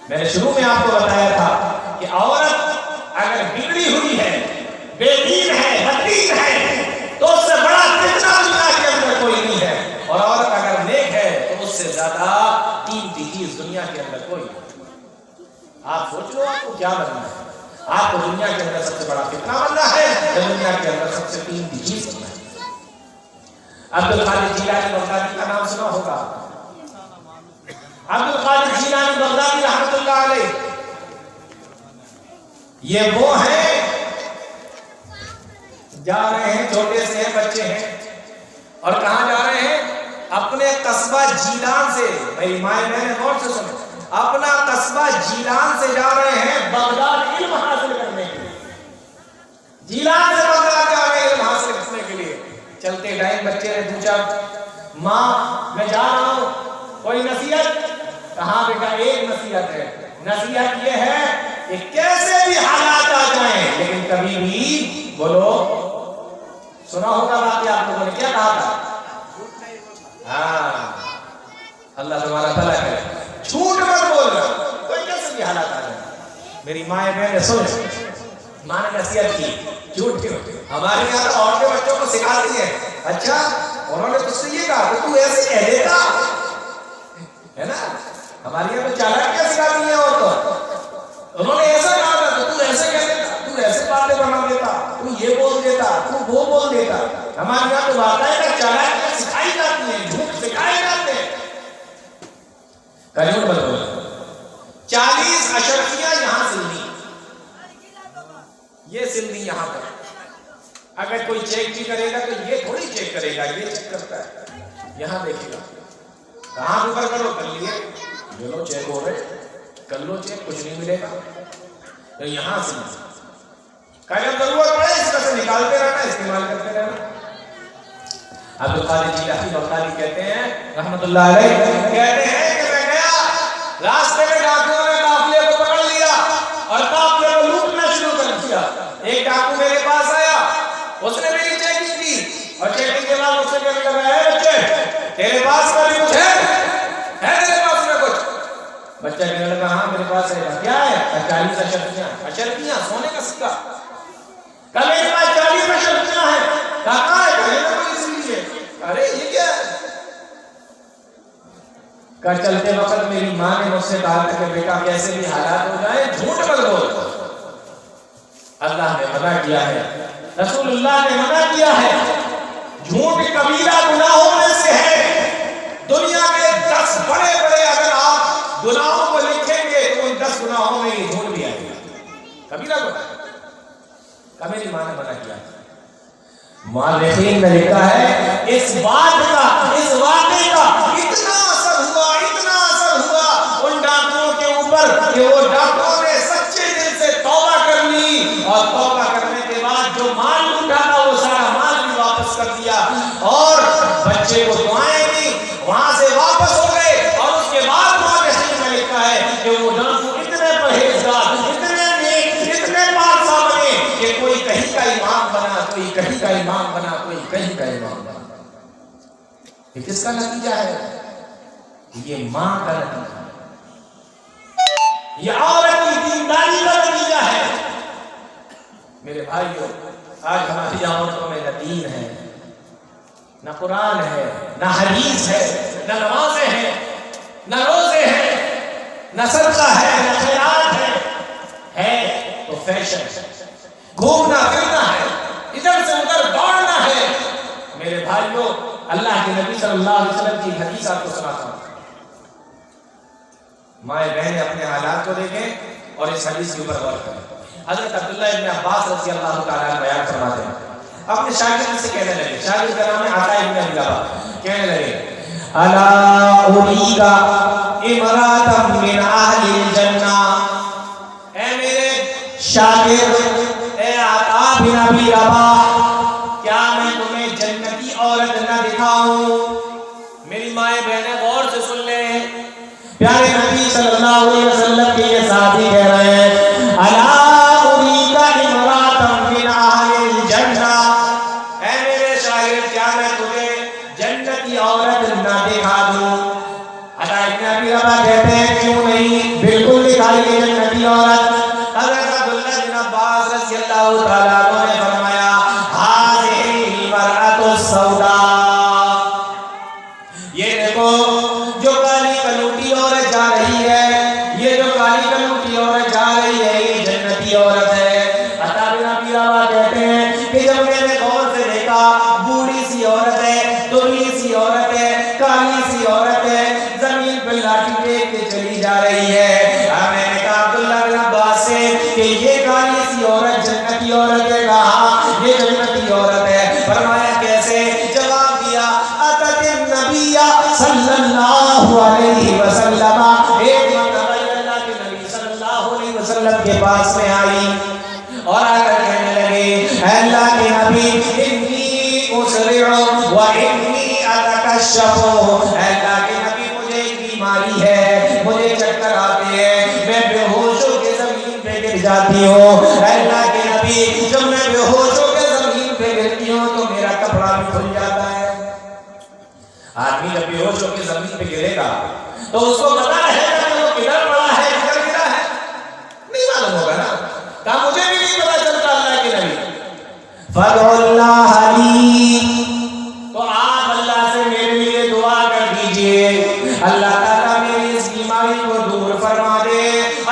میں نے شروع میں آپ کو بتایا تھا کہ عورت اگر بگڑی ہوئی ہے، بے دین ہے، بدین ہے، تو اس سے بڑا فتنہ دنیا کے اندر کوئی نہیں ہے، اور عورت اگر نیک ہے تو اس سے زیادہ قیمتی چیز دنیا کے اندر کوئی نہیں۔ آپ سوچ لو آپ کو کیا بننا ہے؟ آپ کو دنیا کے اندر سب سے بڑا فتنہ بننا ہے یا دنیا کے اندر سب سے قیمتی چیز بننا ہے؟ عبد القادر جیلانی بغدادی کا نام سنا ہوگا۔ عبد القادر جیلانی بغدادی رحمۃ اللہ علیہ، یہ وہ ہیں جا رہے ہیں، چھوٹے سے ہیں، بچے ہیں، اور کہاں جا رہے ہیں؟ اپنے قصبہ جیلان سے، میری مائیں بہنیں غور سے سنو، اپنا قصبہ جیلان سے جا رہے ہیں بغداد علم حاصل کرنے کے لیے۔ جیلان سے بغداد جا رہے ہیں علم حاصل کرنے کے لیے۔ چلتے ٹائم بچے نے پوچھا، ماں میں جا رہا ہوں، کوئی نصیحت؟ کہاں بیٹا ایک نصیحت ہے، نصیحت یہ ہے کہ کیسے بھی حالات آ جائیں لیکن کبھی بھی بولو، سنا ہوگا واقعہ آپ لوگوں نے کیا کہا تھا؟ ہاں، اللہ تمہارا بھلا کرے، جھوٹ مت بولنا، کوئی کیسے بھی حالات آ جائیں۔ میری ماں بہنیں سن، ماں نے نصیحت کی، جھوٹ کیوں؟ ہمارے یہاں تو عورتیں بچوں کو سکھاتی ہیں، اچھا انہوں نے تجھ سے یہ کہا کہ تو ایسے کہہ دیتا ہے نا، ہماری یہاں تو چالاکیاں سکھاتی ہیں عورتوں، انہوں نے ایسا کہا تھا تو ایسے کہہ دیتا، تو ایسے باتیں بنا دیتا، تو یہ بول دیتا، تو وہ بول دیتا۔ ہمارے یہاں تو باقاعدہ چالاکیاں سکھائی جاتی ہیں، جھوٹ سکھائے جاتے ہیں۔ کجھوٹ مت بولو۔ 40 اشرفیاں یہاں سلنی، یہ سلنی یہاں پر، اگر کوئی چیک بھی کرے گا تو یہ تھوڑی چیک کرے گا، یہ چیک کرتا ہے، یہاں دیکھے گا، کہاں اوپر کرو، کر لیے، جو لو چیک ہو رہے، کر لو چیک، کچھ نہیں ملے گا، تو یہاں سے جب ضرورت پڑے اس کا سے نکالتے رہنا، استعمال کرتے رہنا۔ عبد القادر جیلانی بغدادی کہتے ہیں رحمۃ اللہ علیہ، کہتے ہیں کہ میں گیا، راستے میں ڈاکوؤں نے قافلے کو پکڑ لیا اور قافلے کو لوٹنا شروع کر دیا۔ ایک ڈاکو میرے پاس آیا، اس نے میری چیکنگ کی اور چیکنگ کے بعد اس سے کہنے لگا، اے بچے تیرے پاس کبھی کچھ ہے تیرے پاس میں کچھ؟ بچہ کہنے لگا ہاں میرے پاس ہے۔ کیا ہے؟ 40 اشرفیاں۔ اشرفیاں سونے کا سکہ؟ کل میرے پاس 40 اشرفیاں ہیں۔ کہاں ہے؟ کہنے لگا اس لیے، ارے یہ کیا ہے؟ کہ چلتے وقت میری ماں نے مجھ سے کہا کہ بیٹا کیسے بھی حالات ہو جائیں جھوٹ مت بول۔ اللہ نے منع کیا ہے، رسول اللہ نے منع کیا ہے، جھوٹ کبیرہ گناہوں میں سے ہے۔ دنیا کے 10 بڑے بڑے اگر آپ گناہوں کو لکھیں گے تو ان 10 گناہوں میں یہ جھوٹ بھی آئے گا، کبیرہ گناہ۔ کہ میری ماں نے منع کیا۔ مؤرخین نے لکھا ہے اس بات کا، اس واقعے کا اتنا اثر ہوا ان ڈاکوؤں کے اوپر کہ وہ ڈاکوؤں نے سچے دل سے توبہ کر لی، اور توبہ کرنے کے بعد جو مال لوٹا تھا وہ سارا مال بھی واپس کر دیا، اور بچے کو دعائیں دی، وہاں سے واپس ہو گئے۔ اور اس کے بعد مؤرخین نے لکھا ہے کہ وہ ڈاکو اتنے پرہیزگار، یہ کس کا نتیجہ ہے؟ یہ ماں کا نتیجہ ہے، یہ عورت کی دینداری کا نتیجہ ہے۔ میرے بھائیو، آج ہماری عورتوں میں نہ دین ہے، نہ قرآن ہے، نہ حدیث ہے، نہ نمازیں ہیں، نہ روزے ہیں، نہ صدقہ ہے، نہ خیرات ہے تو فیشن، گھومنا پھرنا ہے، ادھر سے ادھر دوڑنا ہے۔ میرے بھائیو، اللہ کے نبی صلی اللہ علیہ وسلم کی حدیث آپ کو سناتا ہوں۔ مائیں بہنیں اپنے حالات کو دیکھیں اور اس حدیث کے اوپر غور کریں۔ حضرت عبداللہ ابن عباس رضی اللہ تعالیٰ عنہ بیان فرماتے ہیں، اپنے شاگرد سے کہنے لگے، شاگرد کا نام ہے عطا ابن ابی رباح، کہنے لگے الا اریک امرأة من اہل الجنہ، اے میرے شاگرد، اے عطا بن ابی رباح، کیا میں تمہیں جنتی عورت نہ دکھاؤں؟ میری مائیں بہنیں غور سے سن لیں، پیارے نبی صلی اللہ علیہ وسلم کے یہ صحابی کہہ رہے ہیں الا اریک امرأة من اہل الجنہ، اے میرے شاگرد، کیا میں تمہیں جنتی عورت نہ دکھا دوں؟ عطا ابن ابی رباح کہتے ہیں کیوں نہیں، بالکل دکھائی گئی جنتی عورت۔ حضرت عبداللہ بن عباس رضی اللہ تعالیٰ عنہ نے فرمایا هذه المرأة السوداء، یہ دیکھو جو کالی کلوٹی عورت جا رہی ہے، یہ جو کالی کلوٹی عورت جا رہی ہے، یہ جنتی عورت ہے۔ عطا بن ابی رباح کہتے ہیں کہ جب میں نے غور سے دیکھا، بوڑھی سی عورت ہے، دبلی سی عورت ہے، کالی سی عورت ہے، زمین پہ لاٹھی ٹیک کے چلی جا رہی ہے۔ میں نے کہا عبداللہ بن عباس سے کہ یہ کالی سی عورت جنتی عورت ہے، کہا یہ جنتی عورت ہے۔ فرمایا کیسے؟ جواب دیا اتت النبی صلی اللہ علیہ وسلم، ایک مرتبہ اللہ کے نبی صلی اللہ علیہ وسلم کے پاس میں آئی اور آ کر کہنے لگے اے اللہ کے نبی انی اسرع و انی اتکشف، اے اللہ کے نبی مجھے ایک بیماری ہے، مجھے چکر آتے ہیں، میں بے ہوش ہو کے زمین پہ گر جاتی ہوں۔ اے اللہ کے نبی جب میں بے ہوش ہو کے زمین پہ گرتی ہوں تو میرا کپڑا بھی کھل جاتا ہے۔ آدمی جب بے ہوش ہو کے زمین پہ گرے گا تو اس کو پتا رہے گا کہ وہ کدھر پڑا ہے، کدھر گرا ہے؟ نہیں معلوم ہوگا نا، کہا مجھے بھی نہیں پتا چلتا اللہ کے نبی۔ فَادْعُ اللَّهَ لِي، تو آپ اللہ سے میرے لیے دعا کر دیجئے، اللہ تعالیٰ میری اس بیماری کو دور فرما دے،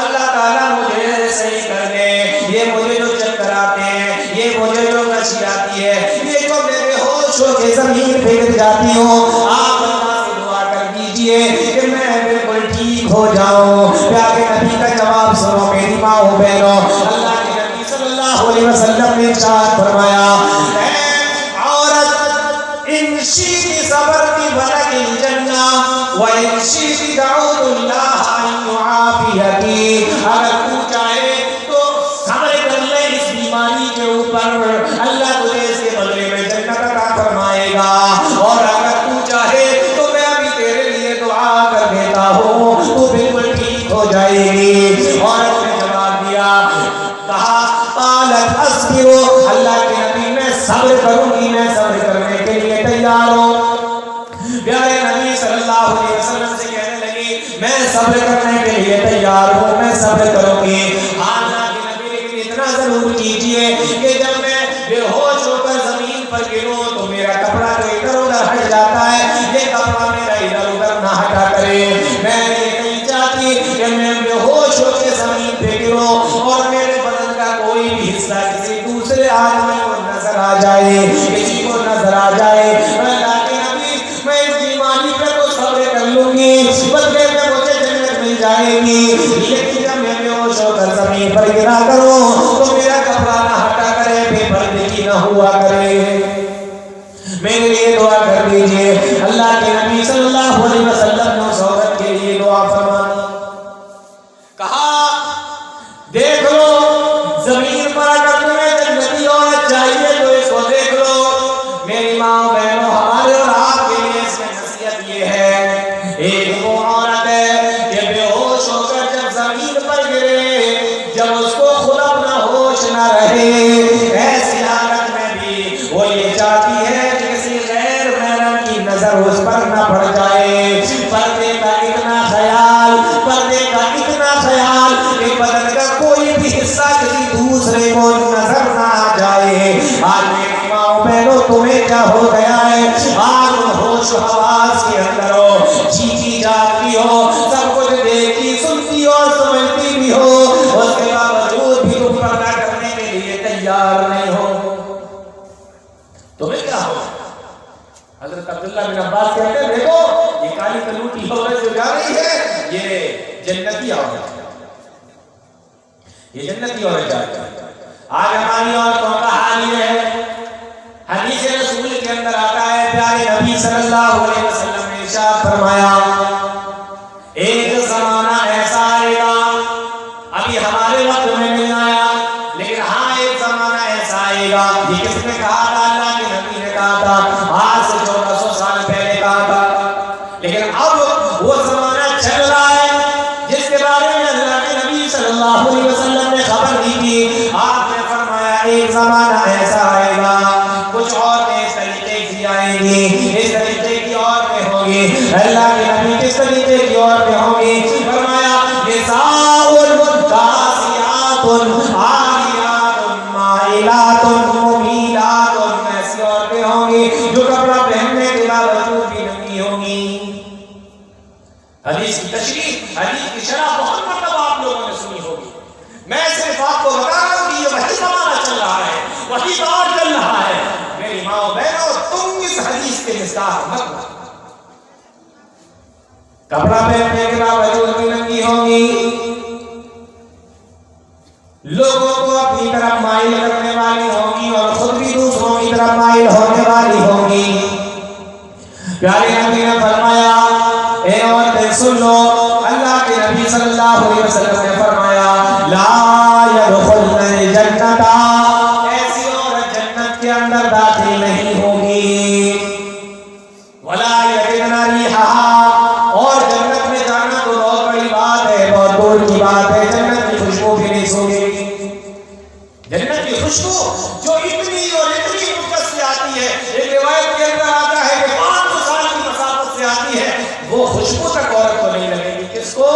اللہ تعالیٰ مجھے صحیح کر دے، یہ مجھے جو چکر آتے ہیں، یہ مجھے جو غشی آتی ہے، یہ جو میں بے ہوش ہو کے زمین پہ گر جاتی ہوں، آپ اللہ سے دعا کر دیجئے کہ میں بالکل ٹھیک ہو جاؤں۔ پیارے نبی کا جواب سنو میری ماں و بہنوں، اللہ کے نبی صلی اللہ علیہ وسلم نے ارشاد فرمایا اے عورت، ان شئت صبرت ولک الجنہ و ان شئت دعوت اللہ ان یعافیک، اگر تو چاہے تو صبر کر لے اس بیماری کے اوپر، اللہ تجھے اس کے بدلے میں جنت عطا فرمائے گا، اور اگر تو چاہے تو میں ابھی تیرے لیے دعا کر دیتا ہوں، تو بالکل ٹھیک ہو جائے گی۔ عورت نے جواب دیا، کہا قالت اصبر، اللہ کے نبی میں صبر کروں گی، میں صبر کرنے کے لیے تیار ہوں۔ پیارے نبی صلی اللہ علیہ وسلم سے کہنے لگی میں صبر کرنے کے لیے تیار ہوں، میں صبر کروں گی۔ اللہ کے نبی لیکن اتنا ضرور کیجئے کہ جب میں بے ہوش ہو کر زمین پر گروں تو میرا کپڑا جو ادھر ادھر ہٹ جاتا ہے، یہ کپڑا میرا ادھر ادھر نہ ہٹا کرے۔ میں یہ نہیں چاہتی کہ میں بے ہوش ہو کے زمین پہ گروں اور میرے بدن کا کوئی بھی حصہ کسی دوسرے آدمی کو نظر آ جائے، کسی کو نظر آ جائے۔ اللہ کے نبی میں اس بیماری پہ تو صبر کر لوں گی، بدلے میں مجھے جنت مل جائے گی، لیکن جب میں بے ہوش ہو کر زمین پر گرا کروں تو میرا کپڑا نہ ہٹا کرے، بے پردے کی نہ ہوا کرے، میرے لیے دعا کر دیجئے۔ اللہ کے نبی صلی اللہ علیہ وسلم نے اس عورت کے لیے دعا فرمائی، کہا دیکھ لو زمین پر اگر تمہیں جنتی عورت چاہیے تو اس کو دیکھ لو۔ میری ماں بہنوں، ہمارے اور آپ کے لیے اس میں نصیحت یہ ہے، ایک وہ عورت ہے کہ بے ہوش ہو کر جب زمین پر گرے، جب اس کو خود اپنا ہوش نہ رہے، ایسی حالت میں بھی وہ یہ چاہتی ہے کہ کسی غیر محرم کی نظر اس پر کیا ہو گیا ہے، آج ہوش و حواس کے اندر ہو، جیتی جاتی ہو، سب کچھ دیکھتی سنتی اور سمجھتی بھی ہو، اس کے باوجود بھی تم پردہ کرنے کے لیے تیار نہیں ہو، تمہیں کیا ہو؟ حضرت عبداللہ بن عباس کہتے ہیں دیکھو یہ کالی کلوٹی عورت جو جا رہی ہے یہ جنتی عورت ہے، یہ جنتی عورت جا رہی ہے۔ آج ہماری عورتوں کا حال یہ ہے، حدیث رسول کے اندر آتا ہے، پیارے نبی صلی اللہ علیہ وسلم نے ارشاد فرمایا ایک زمانہ ایسا آئے گا، ابھی ہمارے وقت میں نہیں آیا لیکن ہاں ایک زمانہ ایسا آئے گا، یہ کس نے کہا تھا؟ اللہ کے نبی نے کہا تھا، آج سے 1400 سال پہلے کہا تھا، لیکن اب وہ زمانہ چل رہا ہے جس کے بارے میں اللہ کے نبی صلی اللہ علیہ وسلم نے خبر دی تھی۔ آپ نے فرمایا ایک زمانہ ایسا آئے گا، کچھ عورتیں اس طریقے کی آئیں گی، اس طریقے کی عورتیں ہوں گی، اللہ کے نبی کس طریقے کی عورتیں ہوں گی؟ فرمایا نساء کاسیات عاریات مائلات ممیلات، ایسی عورتیں ہوں گی جو کپڑا پہننے کے باوجود بھی ننگی ہوں گی۔ حدیث کی تشریح، حدیث کی شرح بہت مرتبہ آپ لوگوں نے سنی ہوگی، میں صرف آپ کو بتا رہا ہوں کہ یہ وہی زمانہ چل رہا ہے، وہی دور چل رہا ہے۔ میری ماں و بہنوں، تم اس حدیث کے مصداق مت بنو، کپڑا پہننے کے باوجود بھی ننگی ہوں گی، لوگوں کو اپنی طرف مائل کرنے والی ہوں گی اور خود بھی دوسروں کی طرف مائل ہونے والی ہوں گی۔ پیارے نبی نے فرمایا اے عورتیں سن لو، اللہ کے نبی صلی اللہ علیہ وسلم نے فرمایا لا يدخلن الجنت، ایسی عورت جنت کے اندر داخل نہیں ہوگی، ولا يجدن ريحها، اور جنت میں جانا تو بہت بڑی بات ہے، بہت دور کی بات ہے، جنت کی خوشبو بھی نہیں سونگے گی، جنت کی خوشبو جو اتنی اور اتنی مدت سے آتی ہے، ایک روایت کے اندر آتا ہے کہ 500 سال کی مسافت سے آتی ہے، وہ خوشبو تک عورت کو نہیں لگے گی، کس کو؟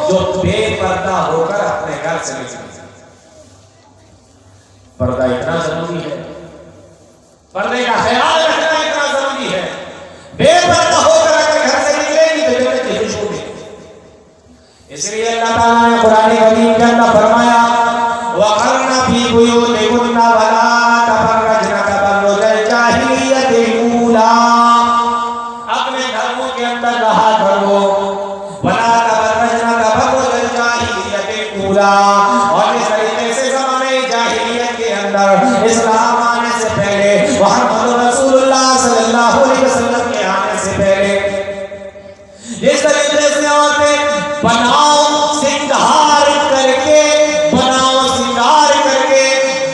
جو بے پردہ ہو کر اپنے گھر سے نکلی۔ پردہ اتنا ضروری ہے، پردے کا خیال رکھنا اتنا ضروری ہے، بے پردہ ہو کر اگر گھر سے نکلے گی تو جنت کی خوشبو نہیں۔ اس لیے اللہ تعالیٰ نے قرآن کریم کے اندر فرمایا وَقَرْنَ فِي بُيُوتِكُنَّ وَلَا تَبَرَّجْنَ تَبَرُّجَ الْجَاهِلِيَّةِ الْأُولَىٰ، اپنے گھروں کے اندر رہا کرو، وَلَا تَبَرَّجْنَ تَبَرُّجَ الْجَاهِلِيَّةِ الْأُولَىٰ، اور اس طریقے سے زمانے جاہلیت کے اندر اسلام آنے سے پہلے، محمد رسول اللہ صلی اللہ علیہ وسلم کے آنے سے پہلے اس طریقے سے عورتیں بناؤ سنگار کر کے، بناؤ سنگار کر کے،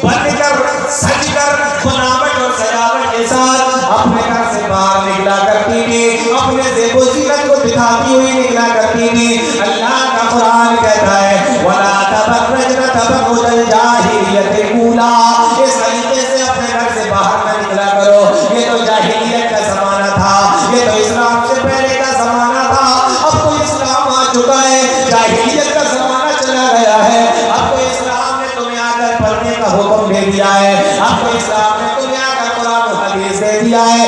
بن کر سج کر، بناوٹ اور سجاوٹ کے ساتھ اپنے گھر سے باہر نکلا کرتی تھی، اپنے زیب و زینت کو دکھاتی ہوئی نکلا کرتی تھی۔ اللہ کا قرآن کہتا ہے وَلَا تَبَرَّجْنَ تَبَرُّجَ الْجَاهِلِيَّةِ الْأُولَىٰ، اس طریقے سے اپنے گھر سے باہر نہ نکلا کرو، یہ تو جاہلیت کا زمانہ تھا، یہ تو اسلام سے پہلے کا زمانہ تھا، اب تو اسلام آ چکا ہے، جاہلیت کا زمانہ چلا گیا ہے، اب تو اسلام نے تمہیں آ کر پڑھنے کا حکم دے دیا ہے، اب تو اسلام نے تمہیں آ کر قرآن و حدیث دے دیا ہے،